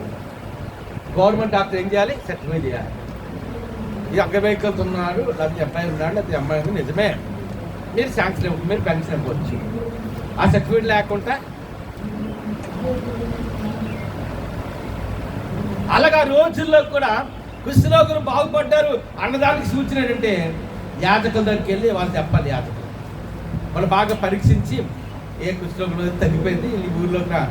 గవర్నమెంట్ డాక్టర్ ఏం చేయాలి? సర్టిఫై చేయాలి. ఈ అంగవైకల్యం ఉన్నాడు, లేకపోతే అబ్బాయి ఉన్నాడు, లేకపోతే అమ్మాయి ఉంది, నిజమే, మీరు శాంక్షన్ ఇవ్వచ్చు, మీరు పెన్షన్ ఇవ్వచ్చు. ఆ సర్టిఫికేట్ లేకుండా అలాగా రోజుల్లో కూడా కుష్ఠరోగులు బాగుపడ్డారు అన్నదానికి సూచన ఏంటంటే, యాజకుల దగ్గరికి వెళ్ళి వాళ్ళు చెప్పాలి. యాజకులు వాళ్ళు బాగా పరీక్షించి ఏ కుష్ఠరోగులు తగ్గిపోయింది, ఈ ఊర్లోకి రా,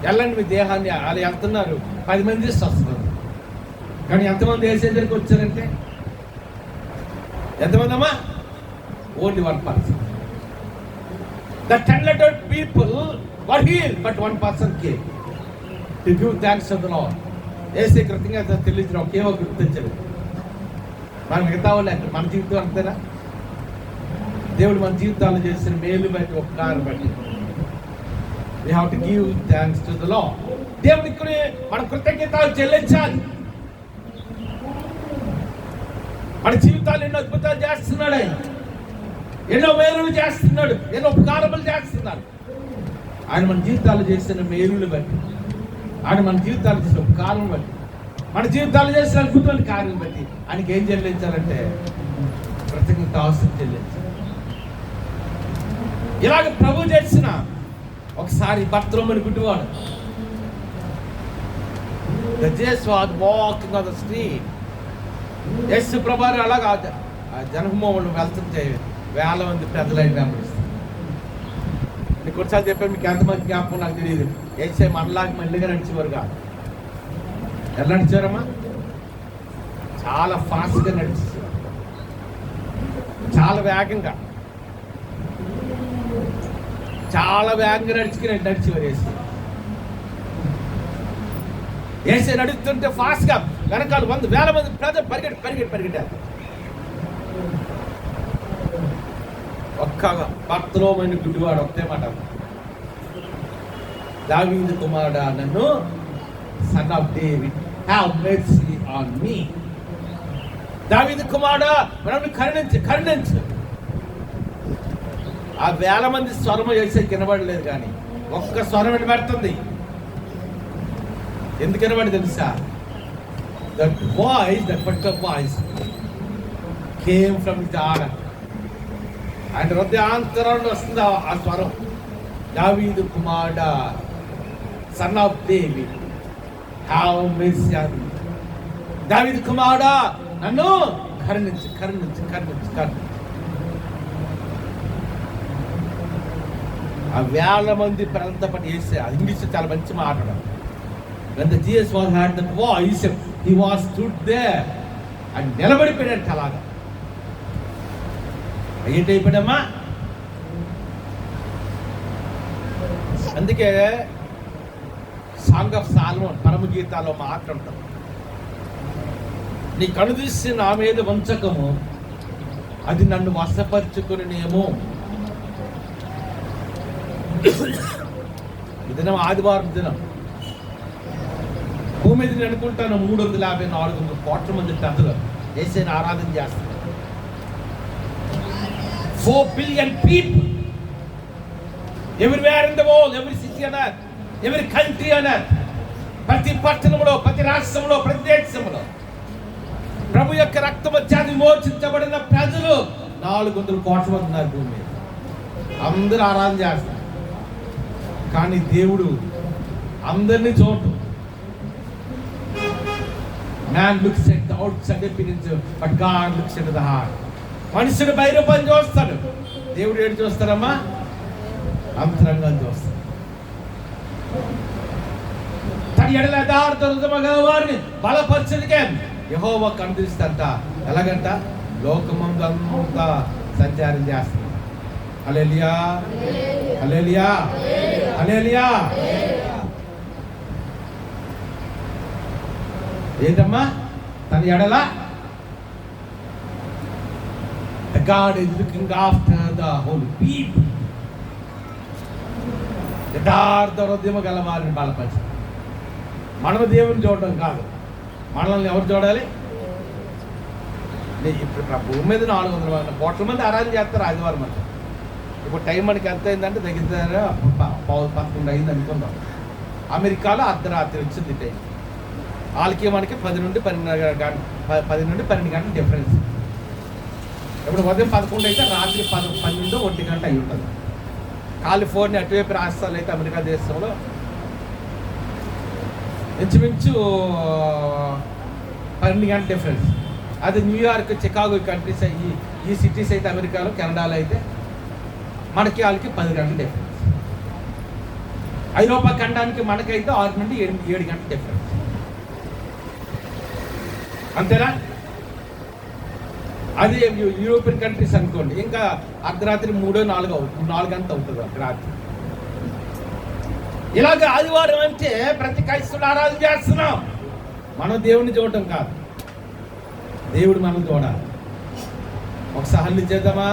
వెళ్ళండి మీ దేహాన్ని. వాళ్ళు వెళ్తున్నారు, 10 మంది వస్తున్నారు. కానీ ఎంతమంది వేసే దగ్గరికి వచ్చారంటే ఎంతమంది అమ్మా? Only 1 person. The 10 letter people were healed, but 1 person came to give thanks to the Lord. ఏసే కృతజ్ఞత తెలియజేయడం ఒకే ఒక గుర్తించలేదు. మనం మిగతా వాళ్ళు అంటే మన జీవితం అంతేనా? దేవుడు మన జీవితాలు చేసిన మేలు బట్టి, ఉపకారం బట్టి we have to give thanks to the Lord. దేవుడికి మన కృతజ్ఞతలు చెల్లించాలి. మన జీవితాలు ఎన్నో అద్భుతాలు చేస్తున్నాడు ఆయన, ఎన్నో మేలులు చేస్తున్నాడు, ఎన్నో ఉపకారములు చేస్తున్నాడు. ఆయన మన జీవితాలు చేసిన మేలులు బట్టి, ఆయన మన జీవితాలు చేసిన ఉపకారం బట్టి, మన జీవితాలు చేసిన అద్భుతమైన కార్యం బట్టి ఆయనకి ఏం చెల్లించాలంటే కృతజ్ఞతాస్తుతులు చెల్లించాలి. ఇలాగ ప్రభు చేసిన ఒకసారి బర్తలోమని గుడ్డివాడు వాకింగ్ ఆన్ ద స్ట్రీట్. యేసు ప్రభు అలాగా జనహమూహంలో వెళ్తుంటే వేల మంది పెద్దలైన వెంబడిస్తారు. నేను కొన్నిసార్లు చెప్పాను, మీకు ఎంతమంది జ్ఞాపకం నాకు తెలియదు. యేసే మనలాగా మెల్లిగా నడిచేవారు కాదు. ఎలా నడిచారమ్మా? చాలా ఫాస్ట్గా నడిచేవారు, చాలా వేగంగా నడిచేవారు. యేసే నడుస్తుంటే ఫాస్ట్గా వెనకాల వేల మంది ప్రజలు పరిగెట్టారు. ఒక్క బర్తలోమని గుడ్డివాడు ఒకటే మాట, దావీదు కుమారుడా నన్ను, son of David have mercy on me. దావీదు కుమారుడా నన్ను కరుణించు. ఆ వేల మంది స్వరం వేసే వినబడలేదు, కానీ ఒక్క స్వరం వినబడుతుంది. ఎందుకు వినబడి తెలుసా? That particular voice came from his heart. ఆయన హృదయాంతరంలో వస్తుంది ఆ స్వరం, దావీదు కుమారుడా, son of David have mercy on me. దావీదు కుమారుడా నన్ను కరుణించు. ఆ వేల మంది ప్రజలతో పాటు వేసే ఇంగ్లీష్ చాలా మంచి మాట్లాడారు. When the Jesus had that voice, he was stood there and నిలబడిపోయాడు. అలాగా ఏంటైపోయాడమ్మా? అందుకే సాంగ్ ఆఫ్ సాల్మోన్ పరమ గీతాల్లో మాట్లాడతాం, నీ కనుదృష్టి నా మీద వంచకము, అది నన్ను వశపరుచుకునేమో. ఈ దినం ఆదివారం దినం భూమి మీద నేను అనుకుంటాను 350-400 కోట్ల మంది పెద్దలు యేసుని ఆరాధన చేస్తారు. 4 billion people everywhere in the world, every city on earth, every country on earth. ప్రతి పట్టణంలో, ప్రతి రాష్ట్రంలో, ప్రతి దేశంలో ప్రభు యొక్క రక్తము చేత విమోచించబడిన ప్రజలు 400 కోట్ల మంది ఉన్నారు భూమి మీద. అందరూ ఆరాధన చేస్తారు, కానీ దేవుడు అందరినీ చూడటం. Man looks at the outside appearance, but God looks into the heart. మనుషుడు బయట పని చూస్తాడు, దేవుడు ఏడు చూస్తాడమ్మా? అంతరంగా చూస్తాడు. తన ఎడల యథార్థ హృదయము గల వారిని బలపరచుటకే యెహోవా కనుదృష్టి ఎలాగంట? లోకమందు అంతా సంచారం చేస్తాడు. హల్లెలూయా, హల్లెలూయా, హల్లెలూయా. ఏంటమ్మా? తన ఎడల God is looking after the whole people. యథార్థ హృదయము గల వారిని బలపరచు. మనం దేవుని చూడటం కాదు, మనల్ని ఎవరు చూడాలి? ఇప్పుడు భూమి మీద 400 కోట్ల మంది ఆరాధన చేస్తారు ఆదివారం అంతా. ఇప్పుడు టైం మనకి ఎంత అయిందంటే దగ్గర 11 అయింది అనుకుందాం. అమెరికాలో అర్ధరాత్రి వచ్చింది టైం. వాళ్ళకి మనకి 10 నుండి 12 గంటల డిఫరెన్స్. ఇప్పుడు ఉదయం 11 అయితే రాత్రి 12 1 గంట అయి ఉంటుంది. కాలిఫోర్నియా అటువైపు రాష్ట్రాలు అయితే అమెరికా దేశంలో ఇంచుమించు 12 గంటల డిఫరెన్స్. అది న్యూయార్క్, చికాగో కంట్రీస్ ఈ సిటీస్ అయితే అమెరికాలో, కెనడాలో అయితే మనకి వాళ్ళకి 10 గంటల డిఫరెన్స్. ఐరోపా ఖండానికి మనకైతే 6 నుండి 7 గంటల డిఫరెన్స్. అంతేనా? అది యూరోపియన్ కంట్రీస్ అనుకోండి, ఇంకా అర్ధరాత్రి 3-4 గంటలు అవుతుంది రాత్రి. ఇలాగ ఆదివారం అంటే ప్రతి క్రైస్తవుడు ఆరాధన చేస్తున్నాం. మనం దేవుడిని చూడటం కాదు, దేవుడు మనం చూడాలి. ఒకసారి హల్లి చేద్దామా?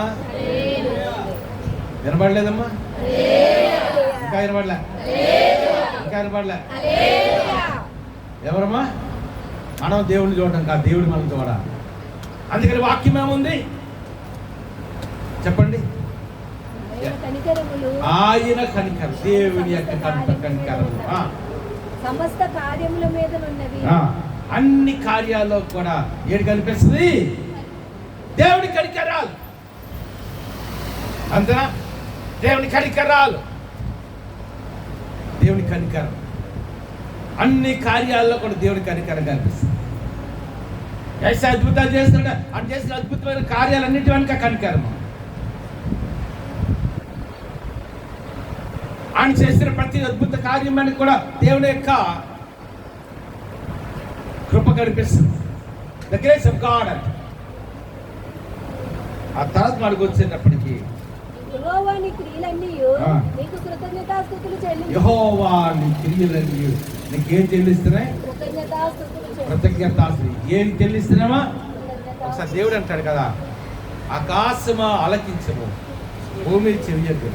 వినబడలేదమ్మా? ఇంకా వినబడలే? ఎవరమ్మా? మనం దేవుడిని చూడటం కాదు, దేవుడు మనం చూడాలి. అందుకని వాక్యం ఏముంది చెప్పండి? ఆయన కనికరం, దేవుని యొక్క కనికరము. సమస్త కార్యముల మీద ఉన్నవి. అన్ని కార్యాల్లో కూడా ఏడు కనిపిస్తుంది దేవుని కనికరాలు. అంతేనా? దేవుని కనికరాలు, దేవుని కనికరం. అన్ని కార్యాల్లో కూడా దేవుని కనికరం కనిపిస్తుంది. ఏసే అద్భుతాలు చేస్తున్నాడు, ఆయన చేసిన అద్భుతమైన కార్యాలన్నిటి వెనుక కనికరం. ఆయన చేసిన ప్రతి అద్భుత కార్యం అని కూడా దేవుని యొక్క కృప కనిపిస్తుంది. ద గ్రేస్ ఆఫ్ గాడ్ అంటే ఆ తర్వాత మనకు వచ్చేటప్పటికి యెహోవా నీ క్రియలన్నీ నీకు కృతజ్ఞతాస్తుతులు చెల్లించు. యెహోవా నీ క్రియలన్నీ నీకేం చెల్లిస్తున్నాయి? కృతజ్ఞతాస్తుతులు. ఏం చెల్లిస్తున్నామా? ఒకసారి దేవుడు అంటాడు కదా, ఆకాశమా ఆలకించము, భూమి చెవియద్దు.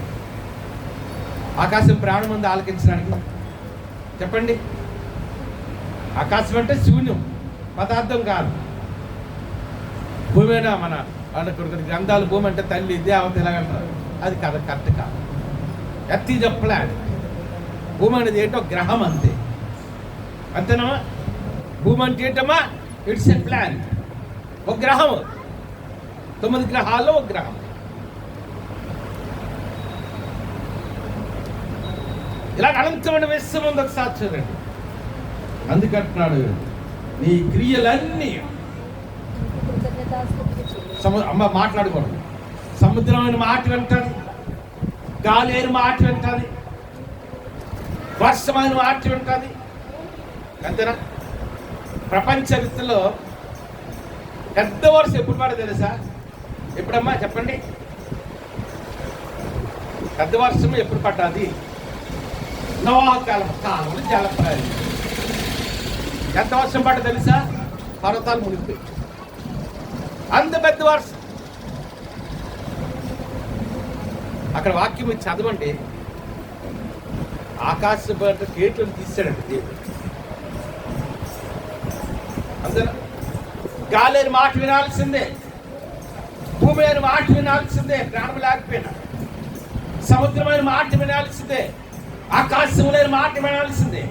ఆకాశం ప్రాణం ఉంది ఆలకించడానికి? చెప్పండి. ఆకాశం అంటే శూన్యం, పదార్థం కాదు. భూమి అయినా మన కొన్ని గ్రంథాలు భూమి అంటే తల్లి దేవత ఇలాగంటారు, అది కాదు, కరెక్ట్ కాదు. Earth is a planet. భూమి అనేది ఏంటో గ్రహం అంతే, అంతేనా? భూమి అంటే ఏంటమ్మా? ఇట్స్ ఎ ప్లానెట్, ఒక గ్రహం. 9 గ్రహాల్లో ఒక గ్రహం. ఇలా అనంతమైన విశ్వం ఉంది. ఒకసారి చూడండి. అందుకంటున్నాడు నీ క్రియలన్నీ. అమ్మ మాట్లాడకూడదు. సముద్రమైన మాట వింటుంది, గాలి అయిన మాట వింటుంది, వర్షమైన మాట వింటుంది, అంతేనా? ప్రపంచ చరిత్రలో పెద్ద వర్షం ఎప్పుడు పడదు తెలుసా? ఎప్పుడమ్మా చెప్పండి? పెద్ద వర్షం ఎప్పుడు పడ్డాది? నోవహు కాలంలో జలప్రళయం. ఎంత వర్షం పడ్డ తెలుసా? పర్వతాలు మునిగిపోయి. అంత పెద్ద వర్షం. అక్కడ వాక్యం మీరు చదవండి. ఆకాశ కేట్లను తీసాడండి దేవుడు. అంతేనా? గాలి అని మాట వినాల్సిందే, భూమి అని మాట వినాల్సిందే, ప్రాణం లేకపోయినా. సముద్రమైన మాట వినాల్సిందే, ఆకాశం లేని మాట వినాల్సిందే.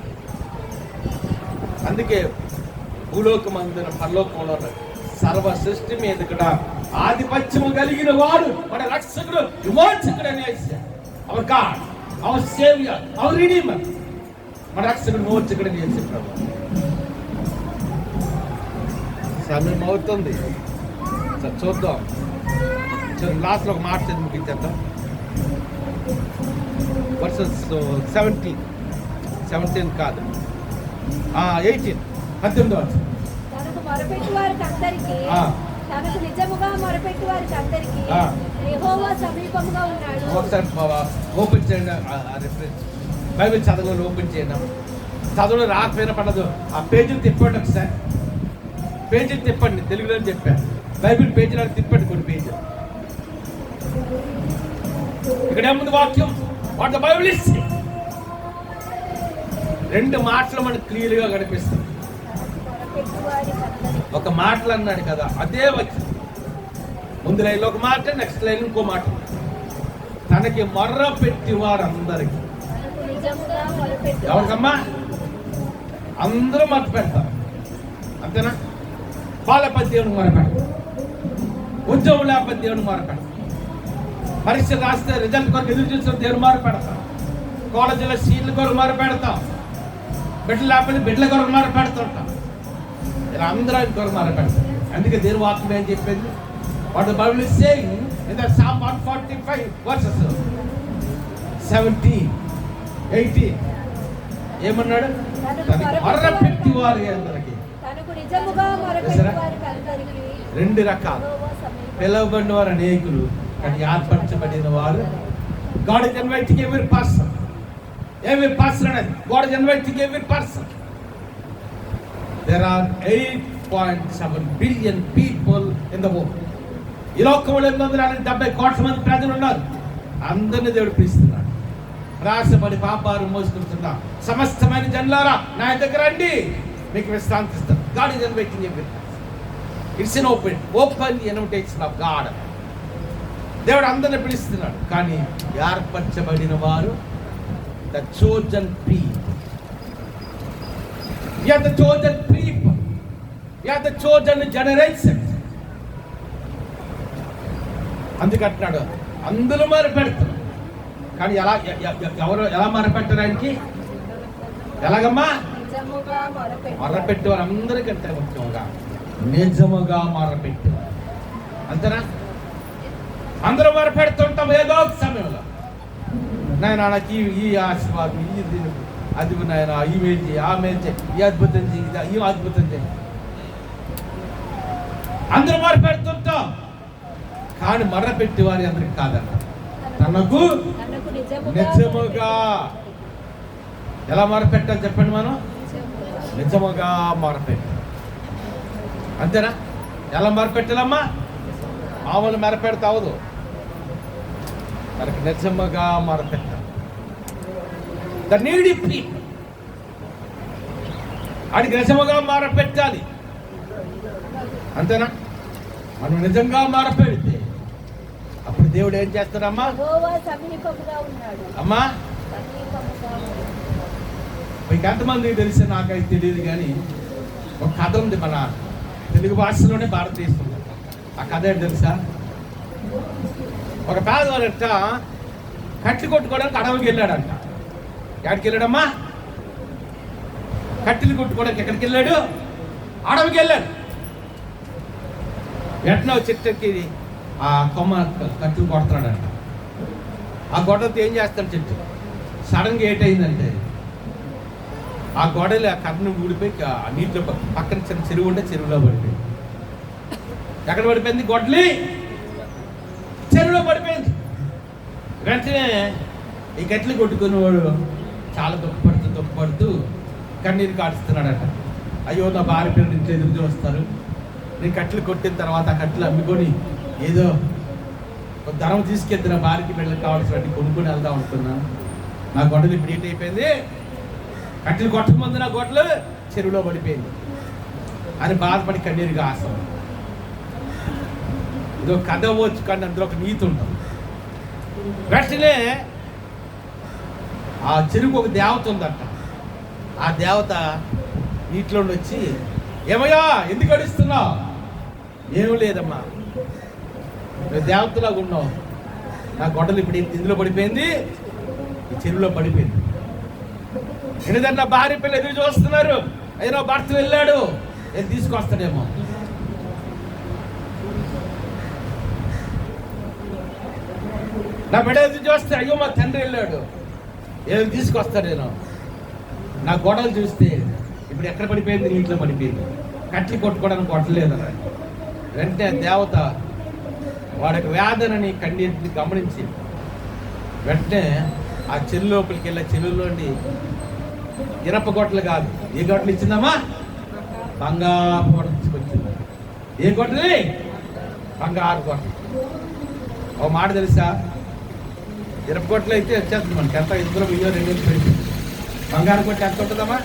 అందుకే భూలోకమందున పరలోకంలో సర్వ సృష్టి మీద కూడా ఆధిపత్యము కలిగిన వాడు మన రక్షకుడు, విమోచకుడు అనేసి. Our God, our saviour, our redeemer. మన రక్షకుడు, విమోచకుడు అనేసి ప్రభు. సమయం అవుతుంది, చూద్దాం. లాస్ట్లో ఒక మాట చదివి ముగించేద్దాం. వర్సెస్ 17 కాదు, 18, 18. తనకు మొరపెట్టు వారికి అందరికీ, తనకు నిజముగా మొరపెట్టు వారికి అందరికీ యెహోవా సమీపంగా ఉన్నాడు. ఒకసారి ఓపెన్ చేయండి. బైబిల్ చదవలో ఓపెన్ చేయండి. చదవలో రాకపోయినా పడదు. ఆ పేజీలు తిప్పండి. ఒకసారి పేజీలు తిప్పండి. తెలుగులో చెప్పాను. బైబిల్ పేజీలో తిప్పండి కొన్ని పేజీలు. ఇక్కడ ఏముంది వాక్యం? What the Bible is. 2 మాటలు మనకు క్లియర్గా కనిపిస్తుంది. ఒక మాటలు అన్నాడు కదా, అదే వచ్చి ముందు లైన్లో ఒక మాట, నెక్స్ట్ లైన్ ఇంకో మాట. తనకి మొర్ర పెట్టి వారందరికీ. ఎవరికమ్మా? అందరూ మొర్ర పెడతారు, అంతేనా? పాలపతి దేవునికి మొర్ర పెడతారు, ఉద్యోగం లేకపోతే దేవునికి మొర్ర పెడతారు, పరీక్ష రాస్తే రిజల్ట్ కొరకు ఎదురు చూసిన దేవుని మొర్ర పెడతాం, కాలేజీలో సీట్ల కొరకు మొర్ర పెడతాం, బిడ్డలు లేకపోతే బిడ్డల కొరకు మొర్ర పెడుతుంటాం. ఇలా అందరూ కొరకు మొర్ర పెడతాం. అందుకే దేవుని వాక్యం ఏం చెప్పింది? What the Bible is saying in the Psalm 145 verses 17, 18 ఏమన్నాడు? మొర్ర పెట్టి వారి అందరికీ. 2 రకాలు. పిలవబడిన వారు అనేకులు, కానీ ఏర్పరచబడిన వారు. God is inviting every person. Every person అనేది God is inviting every person. There are 8.7 billion people in the world. ఈ లోకంలో 870 కోట్ల మంది ప్రజలు ఉన్నారు. అందరినీ దేవుడు పిలుస్తున్నాడు. ప్రయాసపడి పాపాలు మోసుకుంటున్నా సమస్తమైన జనులారా నా దగ్గర రండి, మీకు విశ్రాంతి ఇస్తాను. God is inviting every person. It's an open invitation of God. దేవుడు అందరిని పిలుస్తున్నాడు. కానీ ఏర్పరచబడిన వారు, the chosen people, You are the chosen people. You are the chosen generation. అందుకంటున్నాడు అందులో మొరపెడతారు. కానీ ఎవరు ఎలా మొరపెట్టారు ఆయనకి? ఎలాగమ్మా? మొరపెట్టేవారు అందరికంటే ముఖ్యంగా నిజముగా మొరపెట్టేవారు. అంతేనా? అందరూ మొరపెడుతుంటాం ఏదో ఒక సమయంలో. నాయన నాకు ఈ ఆశీర్వాదం, ఇది అది నాయన, ఈ మేలు, ఆ మేలు, ఈ అద్భుతం చేయి, ఈ అద్భుతం చేయి. అందరూ మొరపెడుతుంటాం. కానీ మొరపెట్టేవారి అందరికి కాదన్న, తనకు నిజముగా. ఎలా మొరపెట్టాలి చెప్పండి? మనం నిజముగా మొరపెట్టాలి. అంతేనా? ఎలా మొరపెట్టాలమ్మా? మామూలు మొరపెడితే అవదు, మనకి నిజముగా మొరపెట్టాలి. ద నీడీ పీపుల్, వాడికి నిజముగా మొరపెట్టాలి. అంతేనా? మనం నిజంగా మొరపెడితే అప్పుడు దేవుడు ఏం చేస్తాడమ్మా? అమ్మా మీకు ఎంతమందికి తెలిసి నాకైతే తెలియదు, కానీ ఒక కథ ఉంది మన తెలుగు భాషలోనే, భారతదేశంలో. ఆ కథ ఏంటి తెలుసా? ఒక పేదవాడంట కట్లు కొట్టుకోవడానికి అడవికి వెళ్ళాడంట. ఎక్కడికి వెళ్ళాడమ్మా? కట్టెలు కొట్టుకోవడానికి ఎక్కడికి వెళ్ళాడు? అడవికి వెళ్ళాడు. ఎట్లా చెట్టుకి ఆ కొమ్మ కట్టులు కొడుతున్నాడంట. ఆ గొడవతో ఏం చేస్తాడు చెట్టు? సడన్గా ఏటైందంటే ఆ గొడవలు ఆ కర్రను ఊడిపోయి ఆ నీటిలో పక్కన చిన్న చెరువు ఉంటే చెరువులో పడిపోయింది. ఎక్కడ పడిపోయింది? గొడ్డలి చెరువులో పడిపోయింది. వెంటనే ఈ గట్లు కొట్టుకునేవాడు చాలా దుఃఖపడుతూ కన్నీరు కాడుస్తున్నాడట. అయ్యో నా భార్య పిల్లలు ఇంట్లో ఎదురు చూస్తారు, నేను కట్టెలు కొట్టిన తర్వాత ఆ కట్టెలు అమ్ముకొని ఏదో ఒక ధనం తీసుకెళ్తే నా భార్యకి పిల్లలకి కావాల్సినట్టు కొనుక్కొని వెళ్దాం అనుకున్నాను. నా గొడ్డలు ఇప్పుడు ఏంటైపోయింది? కట్టెలు కొట్టక ముందు నా గొడ్డలు చెరువులో పడిపోయింది అని బాధపడి కన్నీరుగా ఆశ. ఇదో కథ వచ్చు, కానీ అందులో ఒక నీతి ఉంటుంది. వెంటనే ఆ చెరువుకు ఒక దేవత ఉందంట. ఆ దేవత నీటిలో వచ్చి, ఏమయ్యా ఎందుకు అడుస్తున్నావు? ఏం లేదమ్మా, నువ్వు దేవతలాగా ఉన్నావు. నా గొడ్డలు ఇప్పుడు ఇందులో పడిపోయింది, ఈ చెరువులో పడిపోయింది. ఎందుకంటే నా భార్య పిల్లలు ఎదురు చూస్తున్నారు, అయినా భర్త వెళ్ళాడు, ఏం తీసుకొస్తాడేమో. నా బిడ్డ ఎదురు చూస్తే అయ్యో మా తండ్రి వెళ్ళాడు, ఏం తీసుకొస్తాడేమో. నా గొడవలు చూస్తే ఇప్పుడు ఎక్కడ పడిపోయింది? నీటిలో పడిపోయింది. కట్లు కొట్టుకోవడానికి కొట్టలేదన్న. వెంటనే దేవత వాడి వేదనని కన్నీటిని గమనించి వెంటనే ఆ చెల్లు లోపలికి వెళ్ళి చెల్లులోండి ఇనప గొట్టలు కాదు, ఏ గొట్టలు ఇచ్చిందమ్మా? బంగారు గొట్టలు తీసుకొచ్చింది. ఏ గొట్టలు? బంగారు గొట్టలు. ఒక మాట తెలుసా? ఇనప గొట్టలు అయితే వచ్చేస్తుంది మనకి ఎంత, ఇందులో 1000-2000 పెట్టి. బంగారు గొట్టలు ఎంత ఉంటుందమ్మా?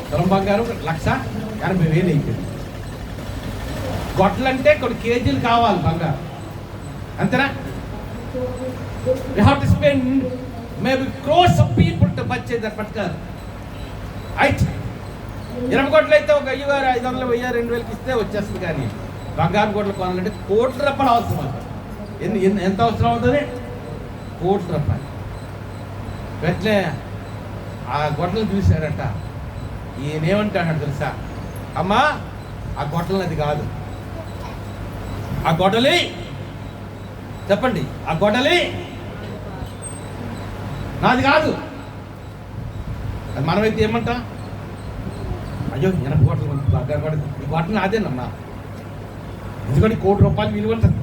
తులం బంగారం 1,80,000 అయిపోయింది. గొట్టలు అంటే కొన్ని కేజీలు కావాలి బంగారం, అంతేనా? We have to spend maybe crores of people to purchase that particular item. ఇరవై గొట్టలు అయితే ఒక 500, 1000-2000 ఇస్తే వచ్చేస్తుంది. కానీ బంగారు గొట్టలు కొనాలంటే కోట్ల రూపాయలు అవసరం అవుతుంది. ఎంత అవసరం అవుతుంది? కోట్ల రూపాయలు. వెంటనే ఆ గొట్టలు చూశాడట. ఈయనేమంటాడు తెలుసా? అమ్మా ఆ గొట్టలు అది కాదు, ఆ గొడ్డలి చెప్పండి, ఆ గొడ్డలి నాది కాదు. అది మనమైతే ఏమంటాం? అయ్యో ఎనప గొట్టలు ఈ గొట్టలు నాదేనమ్మా, ఎందుకంటే ₹1,00,00,000 విలువ ఉంటుంది.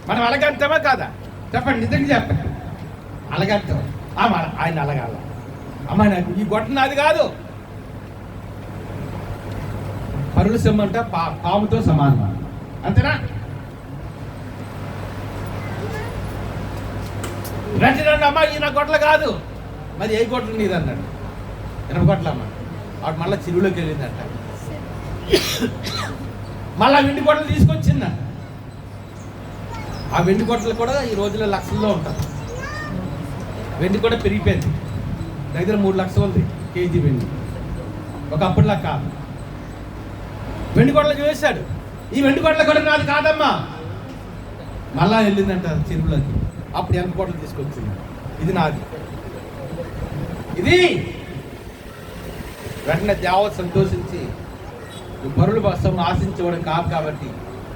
మనం అలాగంటామా కాదా? చెప్పండి, నిజంగా చెప్పండి. అలాగంటాం. ఆయన అలాగాల. అమ్మా నాకు ఈ గొట్టలు నాది కాదు. పరుల సొమ్మంట పాముతో సమానం, అంతేనా? వెంటనే అమ్మ ఈ నా గొడ్డలు కాదు, మరి ఏ గొడ్డలు నీది అన్నాడు. ఎనప గొడ్డలమ్మ. వాడు మళ్ళీ చెరువులోకి వెళ్ళిందంట. మళ్ళీ వెండి గొడ్డలు తీసుకొచ్చిందంట. ఆ వెండి గొడ్డలు కూడా ఈ రోజుల్లో లక్షల్లో ఉంటాయి. వెండి కూడా పెరిగిపోయింది, దగ్గర 3 లక్షలు ఉంది కేజీ వెండి. ఒకప్పుడులా కాదు. వెండి గొడవలు చూశాడు. ఈ వెండి గొడవల కూడా నాది కాదమ్మా. మళ్ళా వెళ్ళిందంట చెరువులోకి. అప్పుడు వెనక గొడవలు తీసుకొచ్చింది. ఇది నాది, ఇది. వెంటనే దేవత సంతోషించి, నువ్వు పరుల కోసం ఆశించడం కాదు కాబట్టి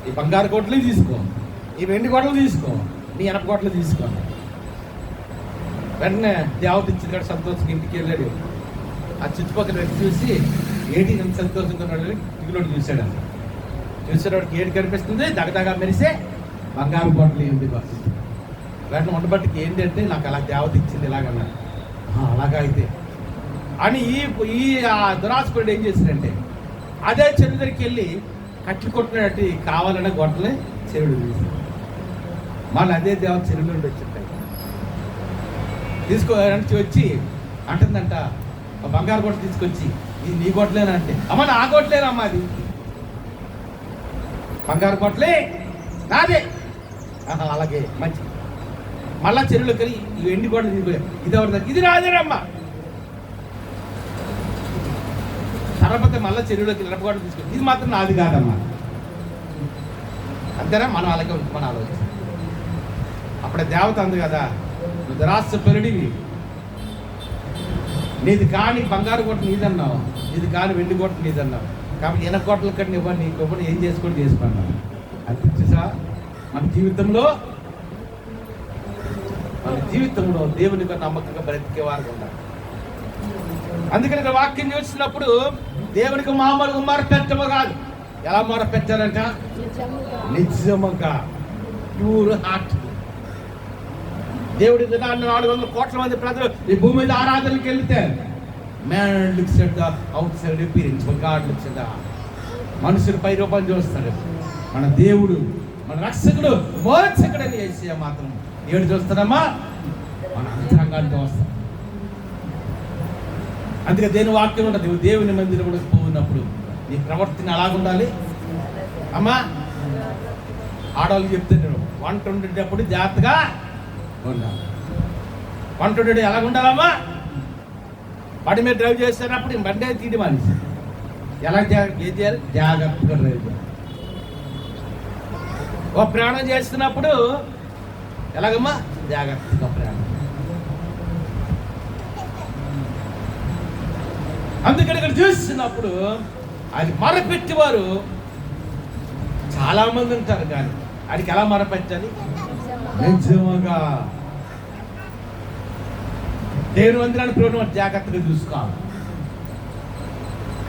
ఈ బంగారు గొడ్లు తీసుకో, ఈ వెండి గొడవలు తీసుకో, నీ వెనక గొడ్లు తీసుకో. వెంటనే దేవత ఇచ్చింది కూడా సంతోషంగా ఇంటికి వెళ్ళాడు. ఆ చుట్టుపక్కల వ్యక్తి చూసి ఏటి ఎంత సంతోషంగా ఉన్నాడు దిగులోకి చూశాడు. అంట చూసేవాడికి ఏడు కనిపిస్తుంది, దగదగా మెరిసే బంగారు గొడ్లు ఇంటికి వస్తుంది. వెంటనే ఉండబట్టికి ఏంటంటే నాకు అలా దేవత ఇచ్చింది ఇలాగన్నారు. అలాగా అయితే అని ఈ దురాశపరుడు ఏం చేశాడంటే అదే చెరువు దగ్గరికి వెళ్ళి కట్లు కొట్టినట్టు కావాలన్న గొడ్డలే చెరువుడు తీశాడు. మళ్ళీ అదే దేవత చెరువులో నుండి వచ్చింటాయి వచ్చి అంటుందంట, బంగారు గొడ్డ తీసుకొచ్చి ఇది నీ గొడ్డలేనా అంటే, అమ్మ నా గొడ్డలేనమ్మా, అది బంగారు గొడ్డలే నాదే. అలాగే మంచి. మళ్ళా చెరువులో కలిగి ఈ ఎండి గొడ్డలు తీసుకుపోయా, ఇది ఎవరి దగ్గర, ఇది రాదేనమ్మా. తర్వాత మళ్ళీ చెరువులోకి నిలబగొడ్డలు తీసుకుని, ఇది మాత్రం నాది కాదమ్మా. అంతేనా? మనం అలాగే ఉంటుంది మన ఆలోచన. అప్పుడే దేవత అంది కదా, నువ్వు దురాశ పెరుడివి, నీది కాని బంగారు గొట్ట నీదన్నావు, నీది కాని వెండి గొట్ట నీదన్నావు, కాబట్టి ఎనక గొట్టల కట్టిన ఇవ్వని నీ గొప్పని ఏం చేసుకున్నావు. అనిపించా మన జీవితంలో దేవునికి నమ్మకంగా బ్రతికేవారు ఉన్నారు. అందుకని ఇక్కడ వాక్యం చూసినప్పుడు దేవునికి మామూలుగా మొరపెట్టము కాదు, ఎలా మొరపెట్టారంట, నిజముగా ప్యూర్ హార్ట్. దేవుడి 400 కోట్ల మంది ప్రజలు ఈ భూమి మీద ఆరాధనకి వెళ్తే man looks at the out side appearance, God looks at the, మనుషులు పై రూపం చూస్తాడు. మన దేవుడు, మన రక్షకుడు, మోక్షకుడని యేసయ్య మాత్రం ఏడు చూస్తాడమ్మా, మన అంతరంగాన్ని చూస్తాం. అందుకే దేని వాక్యం ఉంటుంది, దేవుని మందిరం కూడా పోయినప్పుడు నీ ప్రవర్తన అలాగుండాలి అమ్మా. ఆడవాళ్ళు చెప్తే నేను వంట ఉండేటప్పుడు జాగ్రత్తగా ఉండాలి. వంట ఉండేటప్పుడు ఎలాగ ఉండాలమ్మా, బండి మీద డ్రైవ్ చేసేటప్పుడు బండి తీడి మనిషి ఎలా ఏం చేయాలి, జాగ్రత్తగా డ్రైవ్ చేయాలి. ఒక ప్రయాణం చేస్తున్నప్పుడు ఎలాగమ్మా, జాగ్రత్తగా ప్రయాణం. అందుకని ఇక్కడ చూస్తున్నప్పుడు అది మొరపెట్టేవారు చాలా మంది ఉంటారు, కానీ ఆయనకి ఎలా మొరపెట్టాలి, నిజముగా దేవుని మందిరాన్ని ప్రోగ్రాం జాగ్రత్తగా చూసుకోవాలి.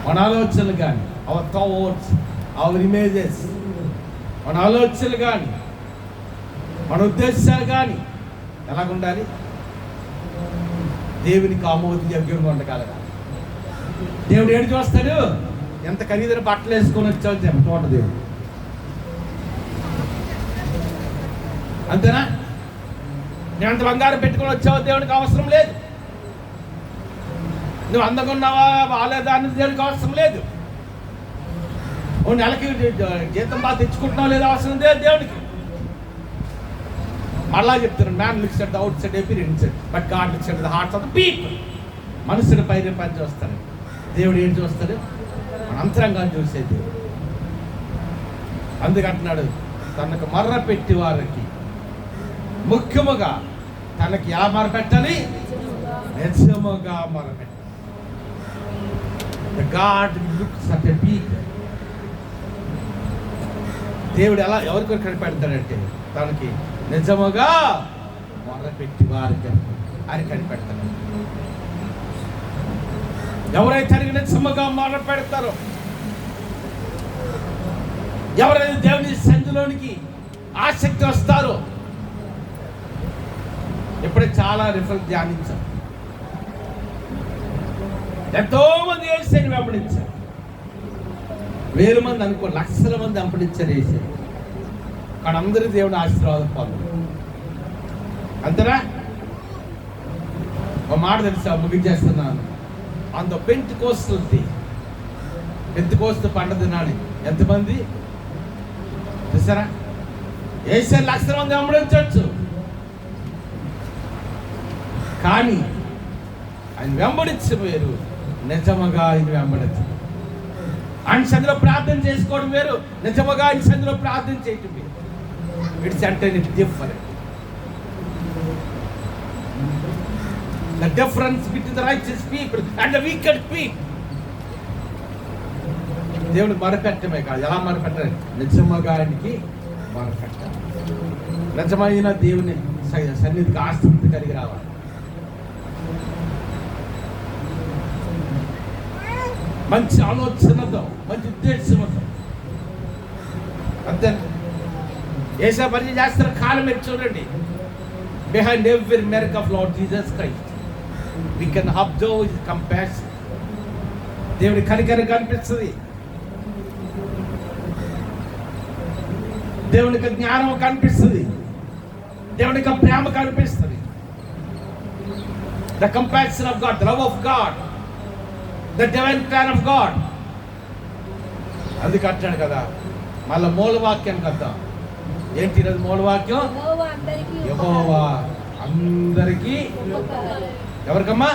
మన ఆలోచనలు కానీ, అవర్ థాట్స్, అవర్ ఇమేజెస్, మన ఆలోచనలు కానీ, మన ఉద్దేశాలు కానీ ఎలాగుండాలి, దేవునికి ఆమోదయోగ్యంగా ఉండగలగాలి. దేవుడు ఏడు చూస్తాడు, ఎంత ఖరీదైన బట్టలు వేసుకొని వచ్చావు చెప్పటం దేవుడు. అంతేనా? నేను అంత బంగారం పెట్టుకొని వచ్చావు దేవునికి అవసరం లేదు. నువ్వు అందంగా ఉన్నావా బాగాలేదా అనేది దేవునికి అవసరం లేదు. నెలకి జీతం బాగా తెచ్చుకుంటున్నావు లేదా అవసరం లేదు దేవునికి. మళ్ళా చెప్తున్నాను, man looks at the out side appearance but God looks at the hearts of the people. మనుషుల పై పని చూస్తాడు, దేవుడు ఏం చూస్తాడు, మన అంతరంగాన్ని చూసే దేవుడు. అందుకంటున్నాడు, తనకు మర్ర పెట్టి వారికి ముఖ్యముగా తనకి ఎలా మొరపెట్టాలి, నిజముగా మొరపెట్టాలి. God looks at a people. దేవుడు ఎలా ఎవరికి కనిపెడతాడంటే తనకి నిజముగా మొరపెట్టి వారికి అని కనిపెడతాడు. ఎవరైతే అడిగి నిజముగా మొరపెడతారో, ఎవరైతే దేవుని సన్నిధిలోనికి ఆసక్తి వస్తారో, ఇప్పుడే చాలా రిఫరెన్స్ ధ్యానించాం. ఎంతో మంది యేసుని వెంబడించారు, వేల మంది అనుకో లక్షల మంది వెంబడించారు యేసు. కానీ అందరూ దేవుని ఆశీర్వాదం పొందారు. అంతేనా? ఒక మాట తెలుసా, ముగించేస్తున్నాను. అంత పెంతెకోస్తు పండుగ దినాన్ని ఎంతమంది చూసారా? యేసు లక్షల మంది వెంబడించవచ్చు, కానీ ఆయన వెంబడించబోయారు నిజముగా ఆయన వెంబడించడం. ఆయన సన్నిధిలో ప్రార్థన చేసుకోవడం వేరు, నిజముగా ఆయన సన్నిధిలో ప్రార్థన చేయటం వేరు. ఇట్స్ అంటే different. The difference between the righteous people and the wicked people. దేవుడికి మొరపెట్టమే కాదు, ఎలా మొరపెట్టాలి? నిజముగా ఆయనకి మొరపెట్టాలి. నిజమైన దేవుని సన్నిధికి ఆసక్తి కలిగి రావాలి. మంచి ఆలోచనతో, మంచి ఉద్దేశంతో. అంతే. ఏసా పరిచయం చేస్తున్న కాలం మీరు చూడండి. Behind every miracle of lord Jesus Christ we can observe his compassion. దేవుడి కనికరం కనిపిస్తుంది, దేవునికి జ్ఞానం కనిపిస్తుంది, దేవునికి ప్రేమ కనిపిస్తుంది. The compassion of God, the love of God, the divine plan of God. అందుకు అంటాడు కదా, మళ్ళీ మూలవాక్యం కదా. ఏంటి అది మూలవాక్యం? యెహోవా అందరికీ. ఎవరికమ్మా?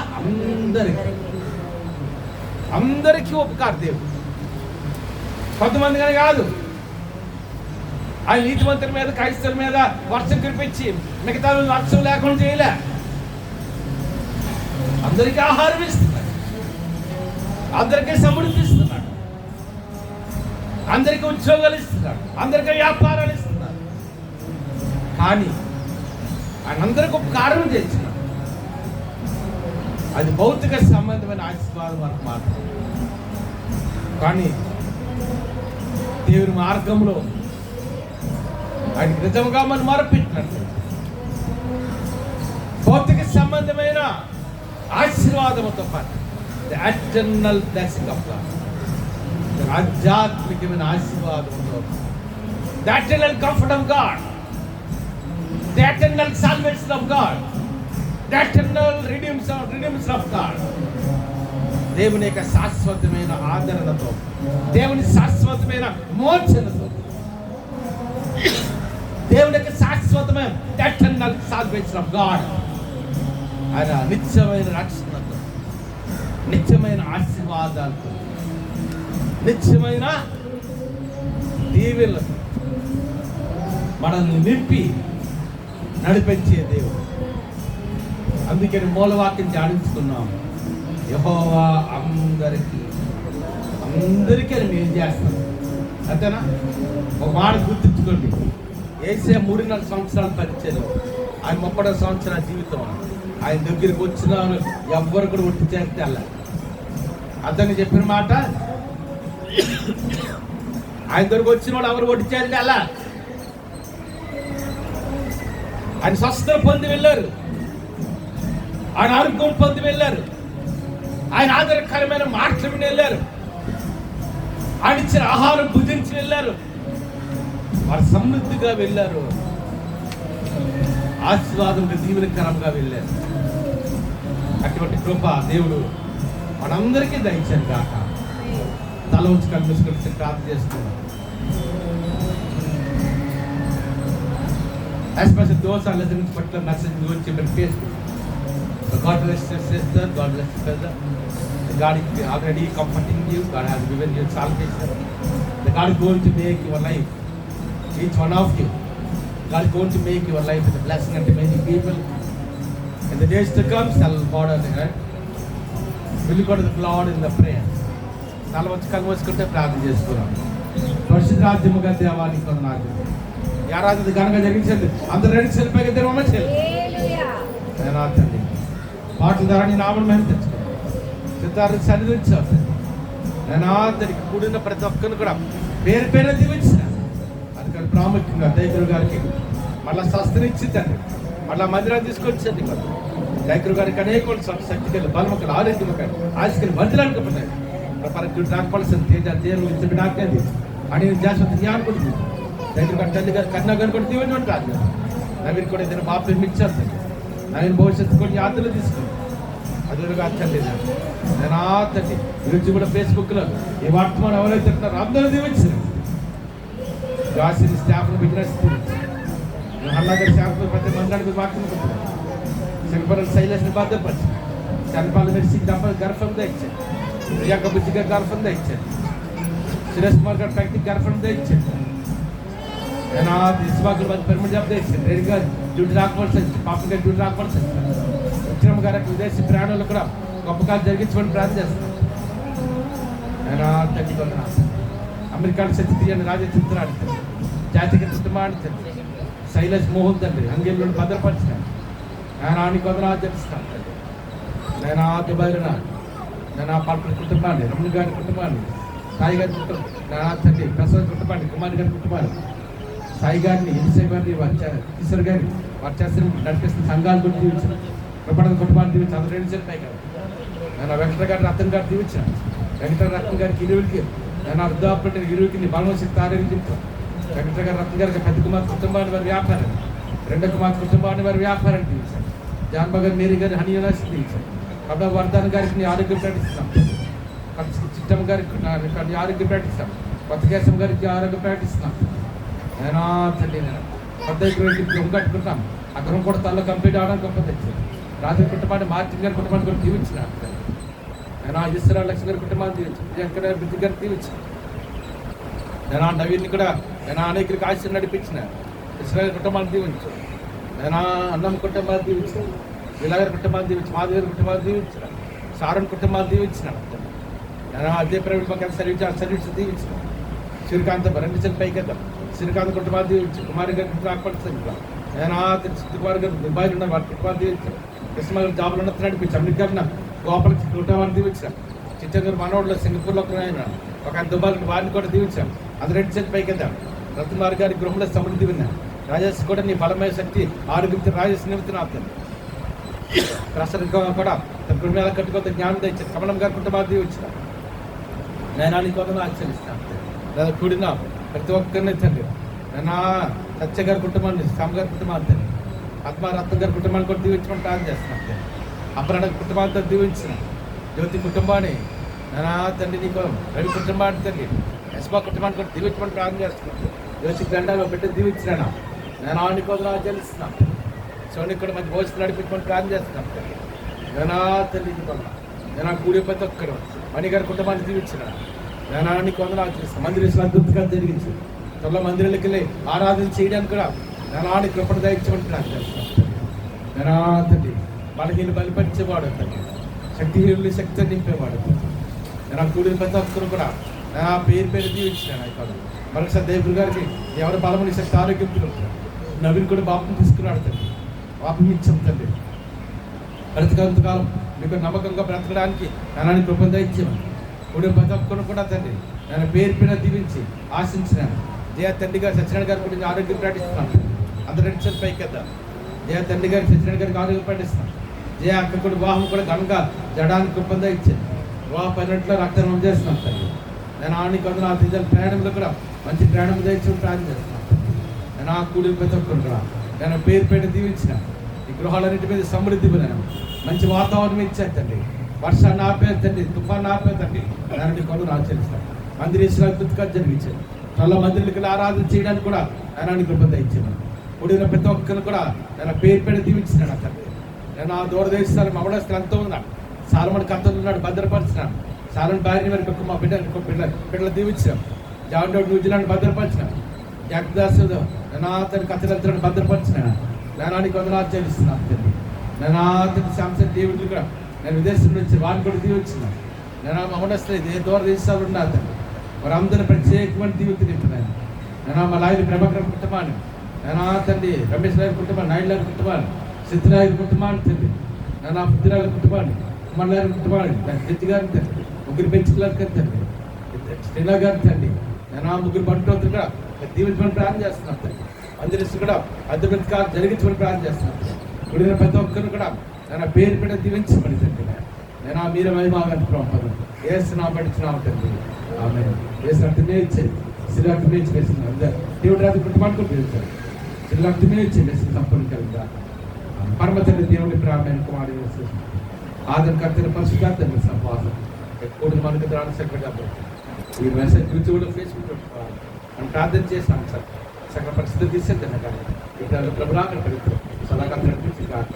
అందరికీ ఉపకార దేవుడు. కొంతమంది కానీ కాదు. ఆయన నీతిమంతుల మీద, క్రైస్తవుల మీద వర్షం కురిపించి మిగతా వర్షం లేకుండా చేయలే. అందరికీ ఆహారం ఇస్తున్నాడు, అందరికీ సమృద్ధి ఇస్తున్నాడు, అందరికీ ఉద్యోగాలు ఇస్తున్నాడు, అందరికీ వ్యాపారాలు ఇస్తున్నాడు. కానీ ఆయన అందరికీ ఉపకారం చేస్తున్నాడు. అది భౌతిక సంబంధమైన ఆశీర్వాదం వరకు మాత్రం. కానీ దేవుని మార్గంలో ఆయన నిజంగా మనం మొరపెట్టినట్టు భౌతిక సంబంధమైన ఆశీర్వాదంతో పాటు ఎటర్నల్ బ్లెస్సింగ్ ఆఫ్ గాడ్, ఆధ్యాత్మికమైన ఆశీర్వాదంతో, the eternal comfort of God, the eternal salvation of God, the eternal redemption of God. దేవుని యొక్క శాశ్వతమైన ఆదరణతో, దేవుని శాశ్వతమైన మోచనతో, దేవుని యొక్క శాశ్వతమైన ఎటర్నల్ సాల్వేషన్ ఆఫ్ గాడ్, ఆయన నిత్యమైన రక్షణతో, నిత్యమైన ఆశీర్వాదాలతో, నిత్యమైన దీవెనలతో మనల్ని నింపి నడిపించే దేవుడు. అందుకని మూలవాక్యం ధ్యానించుకున్నాం. యెహోవా అందరికీ అని మేము చేస్తాం. అంతేనా? ఒక మాట గుర్తుంచుకోండి. యేసయ్య 3.5 సంవత్సరాల పరిచయం, ఆయన 30 సంవత్సరాల జీవితం. ఆయన దగ్గరికి వచ్చిన ఎవ్వరు కూడా ఒట్టి చేస్తే అలా అతన్ని చెప్పిన మాట. ఆయన దగ్గరకు వచ్చిన వాడు ఎవరు ఒట్టి చేస్తే అలా. ఆయన స్వస్థత పొంది వెళ్ళారు, ఆయన ఆరోగ్యం పొంది వెళ్ళారు, ఆయన ఆదరకరమైన మాటలు విని వెళ్ళారు, ఆయన ఇచ్చిన ఆహారం భుజించి వెళ్ళారు, వారు సమృద్ధిగా వెళ్ళారు, ఆశీర్వాదంగా దీవెనకరంగా వెళ్ళారు. అటువంటి కృప దేవుడు మనందరికీ దయచేయను కాక. తల ఉంచి కనిపించుకొని ప్రార్థన చేస్తున్నాం. Especially those are listening to particular message we will keep in Facebook. So God bless your sister, God bless your brother. God is already comforting you. God has given you salvation. The God is going to make your life, each one of you, God is going to make your life a blessing unto many people. In the days to come, shall God on the head. Will you go to the Lord in the prayer? చాలా వచ్చి కలువచ్చుకుంటే ప్రార్థన చేసుకున్నాం. పరిశుద్ధ రాజ్యముగా దేవానికి కొన్నాడు. యారాధన ఘనంగా జరిగించండి. అందరూ రెడీ సెల్పైకి తెరవమ్మ చెల్లి. నేను తండ్రి పాటల ద్వారా నీ నామను మేము తెచ్చుకున్నాం. చిత్తాన్ని సన్నిధించావు. నేను అతనికి కూడిన ప్రతి ఒక్కరిని కూడా పేరు పేరు దీవించిన. అందుకని ప్రాముఖ్యంగా దైగురు గారికి మళ్ళీ శస్త్రనిచ్చిందండి, మళ్ళీ మందిరాన్ని తీసుకొచ్చింది. దైగురు గారికి అనేక శక్తికలు, బలమకలు, ఆరోగ్యమకలు, ఆశకలు మందిరానికి పడ్డాయి. ప్రపంచ రాకపోవాల్సిన తేజ ఇచ్చిన నాకేది అని జాస్వత జ్ఞానం కొడుతుంది. దగ్గర గారు తల్లి గారు కన్నా కనుకొని దీవెని రాదు. నవీన్ కూడా ఇద్దరు బాబు ఇచ్చారు. నవీన్ భవిష్యత్తు కొన్ని యాత్రలు తీసుకుని అదురుగా తల్లి నేను ఆ తల్లి గురించి కూడా ఫేస్బుక్లో ఈ వర్తమానం ఎవరైతే తింటున్నారో అందరూ దీవించారు. రాసిన స్టాఫ్ను బిజినెస్ అలాగే స్టాఫ్ ప్రతి మందిరానికి వాక్యం సంపరణ శైలేష్ని బాధ్యపరిచి చనిపాలు మెడిసిన్ గర్భంగా ఇచ్చారు. ప్రియాంక బుజ్జి గారు గర్ల్ఫ్రెండ్ ఇచ్చాను, సురేష్ కుమార్ గారు ప్రగతి గర్ల్ఫ్రెండ్ ఇచ్చాను, నేను ఇస్మాకులు మంది పెర్మిట్ జాబ్ ఇచ్చాను, రెడ్డి గారు డ్యూటీ రాకపోవాల్సి వచ్చింది, పాప గారు డ్యూటీ రాకపోవాల్సి వచ్చింది, విక్రమ్ గారికి విదేశీ ప్రయాణాలు కూడా గొప్ప కాలు జరిగించమని ప్రార్థన చేస్తాను. నేను తగ్గుతున్నా అమెరికాలో సత్యతి అని రాజచిత్రాడు జాతిక కుటుంబాన్ని శైలేష్ మోహన్ తండ్రి అంగేళ్ళు భద్రపరిచినాను. నేను ఆని కొందరు జపిస్తాను తండ్రి. నేను దుబాయ్లో నేను పాల్పడి కుటుంబాన్ని, రమణ గారి కుటుంబాన్ని, సాయి గారి కుటుంబం, నా తండ్రి ప్రసాద్ కుటుంబాన్ని, కుమార్ గారి కుటుంబాన్ని, సాయి గారిని, ఇన్సాయి గారిని, కిషోర్ గారిని వారు చేస్తున్న నడిపిస్తున్న సంఘాలు కూడా దీవించిన, ప్రపంచ కుటుంబాన్ని దీవించి అందరూ రెండు చెప్పాయి కదా. నేను వెంకట గారి రత్న గారు దీవించాను, వెంకట రత్న గారికి ఇరువురికి నేను వృద్ధాపడిన ఇరువుకి బలం శక్తి ఆరోగ్యం చెప్తాను. వెంకట గారి రత్న గారికి పెద్ద కుమార్ కుటుంబాన్ని వారి వ్యాపారం, రెండో కుమార్ కుటుంబాన్ని వారి వ్యాపారం దీవించాను. జాన్ బగర్ మేరీ గారి హనీ యూనివర్సిటీ దీవించాను. కాబట్టి వర్ధన్ గారికి ఆరోగ్యం ప్రకటిస్తాం, చిట్టమ్మ గారికి ఆరోగ్యం ప్రకటిస్తాం, కొత్తకేశం గారికి ఆరోగ్యం ప్రకటిస్తున్నాం. నేను తండ్రి నేను పెద్ద గృహం కట్టుకుంటాం, ఆ గృహం కూడా తల్ల కంప్లీట్ అవడానికి గొప్ప తెచ్చాను. రాత్రి కుటుంబాన్ని మార్టిన్ గారి కుటుంబాన్ని కూడా దీవించిన. నేను ఈశ్వర లక్ష్మి గారి కుటుంబాన్ని దీవించాను, వెంకట బుద్ధి గారిని దీవించాను. నేను నవీన్ని కూడా నేను అనేకులకు ఆశీర్వాదం నడిపించిన, ఇస్రాయల్ కుటుంబాన్ని దీవించాను. నేను అన్నం కుటుంబాన్ని దీవించాను, విలాగారి కుటుంబాన్ని దీవించి, మాధవి గారి కుటుంబాన్ని దీవించిన, సారన్ కుటుంబాన్ని దీవించిన. నేను అదే ప్రైవేట్ పక్కన సర్వీస్ దీవించిన. శ్రీకాంత్ రెండు చెల్లి పైకి వెళ్దాం, శ్రీకాంత్ కుటుంబాన్ని దీవించి, కుమారి గారికి రాకపోతుంది. నేను కుమార్ గారు దుబాయ్లో ఉన్న వారి కుటుంబాన్ని దీవించాను. కృష్ణ గారు జాబులు ఉన్నట్టు నడిపించి, అమెరికా గోపాల కుటుంబాన్ని దీవించాను. చిట్టం గారు మనోళ్ళు సింగపూర్లో ఆయన ఒక దుబాయ్లో వారిని కూడా దీవించాం. అది రెండు చెల్లి పైకి వెళ్దాం. రత్నమార్ గారి గృహంలో సమృద్ధి విన్నాను. రాజేష్ కూడా నీ బలమైన శక్తి ఆరోగ్యంతో రాజేష్ నిమిత్తం అవుతుంది. ప్రసన్న కూడా తన కుటుంబం ఎలా కట్టుకోవద్దు జ్ఞానం తెచ్చాను. కమలం గారి కుటుంబాన్ని దీవించిన. నేను నీ కోసం ఆచరిస్తాను. లేదా కూడిన ప్రతి ఒక్కరిని తండ్రి, నేను సత్య గారి కుటుంబాన్ని, శ్యామ్ గారి కుటుంబాన్ని తండ్రి, ఆత్మారత్న గారి కుటుంబాన్ని కూడా దీవించమని ప్రార్థన చేస్తున్నాను. అపరాణ కుటుంబాలతో దీవించిన, జ్యోతి కుటుంబాన్ని నేను తండ్రి నీకు, రవి కుటుంబాన్ని తండ్రి, యశ్మా కుటుంబాన్ని కూడా దీవించమని ప్రార్థన చేస్తున్నాను. జ్యోతి గండాలో బిడ్డ దీవించిన, నేను ఆని కోసం ఆచరిస్తున్నాను. సోనికి కూడా మంచి భోజనం నడిపించమని ప్రార్థన చేస్తున్నాను. నేను తండ్రి నేను కూడి ప్రతి ఒక్కరు మణిగారి కుటుంబాన్ని దీవించిన, నేను నీకు వందలు ఆచరిస్తాను. మందిరం అద్భుతంగా జరిగించు, త్వరలో మందిరాలకు వెళ్ళి ఆరాధన చేయడానికి కూడా నేను కృపణ దయచేమని ప్రార్థన చేస్తాను. నేను తండ్రి బలహీన బలిపరిచేవాడు తండ్రి, శక్తిహీనులు శక్తి నింపేవాడు. నేను కూడిన ప్రతి ఒక్కరు కూడా నేను పేరు పేరు దీవించిన. మరొకసారి దేవుడి గారికి ఎవరి బలమని శక్తి ఆరోగ్యం, నవీన్ కూడా బాపం తీసుకున్నాడు తండ్రి, బాపం ఇచ్చాం తండ్రి. బ్రతకంతకాలం మీకు నమ్మకంగా బ్రతకడానికి నాని కృపణ దయచేమని కూడిన ప్రతి ఒక్కరు కూడా తండ్రి నేను పేరు పేరు దీవించి ఆశించినాను. జయ తండ్రి గారు సత్యనారాయణ గారి గురించి ఆరోగ్యం ప్రకటిస్తున్నాను. అందరూ రెండు చేతులు పైకెద్దాం. జయ తండ్రి గారి సత్యనారాయణ గారికి ఆరోగ్యం ప్రకటిస్తున్నాను. జయ అక్క కూడా వివాహం కూడా ఘనంగా జడానికి కృపణ ఇచ్చాను. వివాహ పన్నెండులో రక్తదానం చేస్తున్నాను తండ్రి. నేను ఆని కొందరు ఆ తీజల ప్రయాణంలో కూడా మంచి ప్రయాణం దయచి ప్రార్థన చేస్తున్నాను. నేను ఆ కూడిన ప్రతి ఒక్కరు కూడా నేను పేరు పేరు దీవించిన. ఈ గృహాలన్నింటి మీద సమృద్ధి పొందాను. మంచి వాతావరణం ఇచ్చాను తండ్రి. వర్షాన్ని ఆపేది తండ్రి, తుఫాన్ని ఆపేది తండ్రి. దాన్ని కొందరు ఆచరిస్తాను. మందిరేశ్వర అద్భుతంగా జరిగించాను. చాలా మందిరికి ఆరాధన చేయడానికి కూడా నేను కృపణ ఇచ్చాను. కూడిన ప్రతి ఒక్కరిని కూడా నేను పేరు పేరు దీవించినాను తండ్రి. నేను ఆ దూరదేశాలు మమడస్తులు ఎంతో ఉన్నాను. సాలమని కథలు ఉన్నాడు, భద్రపరిచినాను. సాలమని భార్య వరకు మా బిడ్డలు దీవించాను. John డౌడ్ New Zealand భద్రపరిచినాను. జగదాసు నేను అతని కథలు వెళ్తున్నాడు, భద్రపరిచినాను. నేను కొందరు ఆచరిస్తున్నాను తండ్రి. నేను అతని శాంసంగ్ దేవుళ్ళు కూడా నేను విదేశం నుంచి వారిని కూడా దీవించినాను. నేను మమడస్తులు ఏ దూరదేశాలు ఉన్నారు తండ్రి, వారందరూ ప్రత్యేకమైన దీవిత నింపున్నాను. నేను మా లాయర్ ప్రభాకర్ కుటుంబాన్ని, నేను తండ్రి రమేష్ లాయర్ కుటుంబాన్ని, నాయుడు లాయర్ కుటుంబాన్ని, సిద్ధిరాయర్ కుటుంబాన్ని తండ్రి, నేను బుద్ధిరాయల కుటుంబాన్ని, కుమార్ లాయర్ కుటుంబాన్ని, జడ్జి గారిని తండ్రి, ముగ్గురు పెంచుకులారు తండ్రి, శ్రీనా గారిని తండ్రి, నేను ముగ్గురు బంటోతులు కూడా దీవించమని ప్రార్థన చేస్తున్నాను తండ్రి. అందరి కూడా అద్భుతాలు జరిగించమని ప్రార్థన చేస్తున్నాను. కూడిన ప్రతి ఒక్కరు కూడా నేను పేరు పెట్టి దీవించమని తండ్రి. నేను మీరు మహిమాగంత ప్రభుత్వం ఏసునా పడిచున్నాము తండ్రి. ఆమె ఏసు రక్తమే ఇచ్చేది, శ్రీ రక్తమే ఇచ్చేసింది. అందరూ దేవుడు రాత్రి కుటుంబానికి ఉపయోగించారు. శ్రీ రక్తమే ఇచ్చేది సంపూర్ణ కలిగా పరమ తండ్రి దేవుడి ప్రాణాన్ని కుమారి ఆదరణ కర్తని పరిశుద్ధార్థండి సంవాసం ఎక్కువ మనకు రాని సెక్రటరీ ఈ మెసేజ్ యూట్యూబ్లో ఫేస్బుక్లో మనం ప్రార్థన చేసినాం సార్. సకల పరిస్థితి తీసేద్దాం కానీ ఇక్కడ ప్రభులాగా పెరుగుతాం సదాగా నడిపించి కాక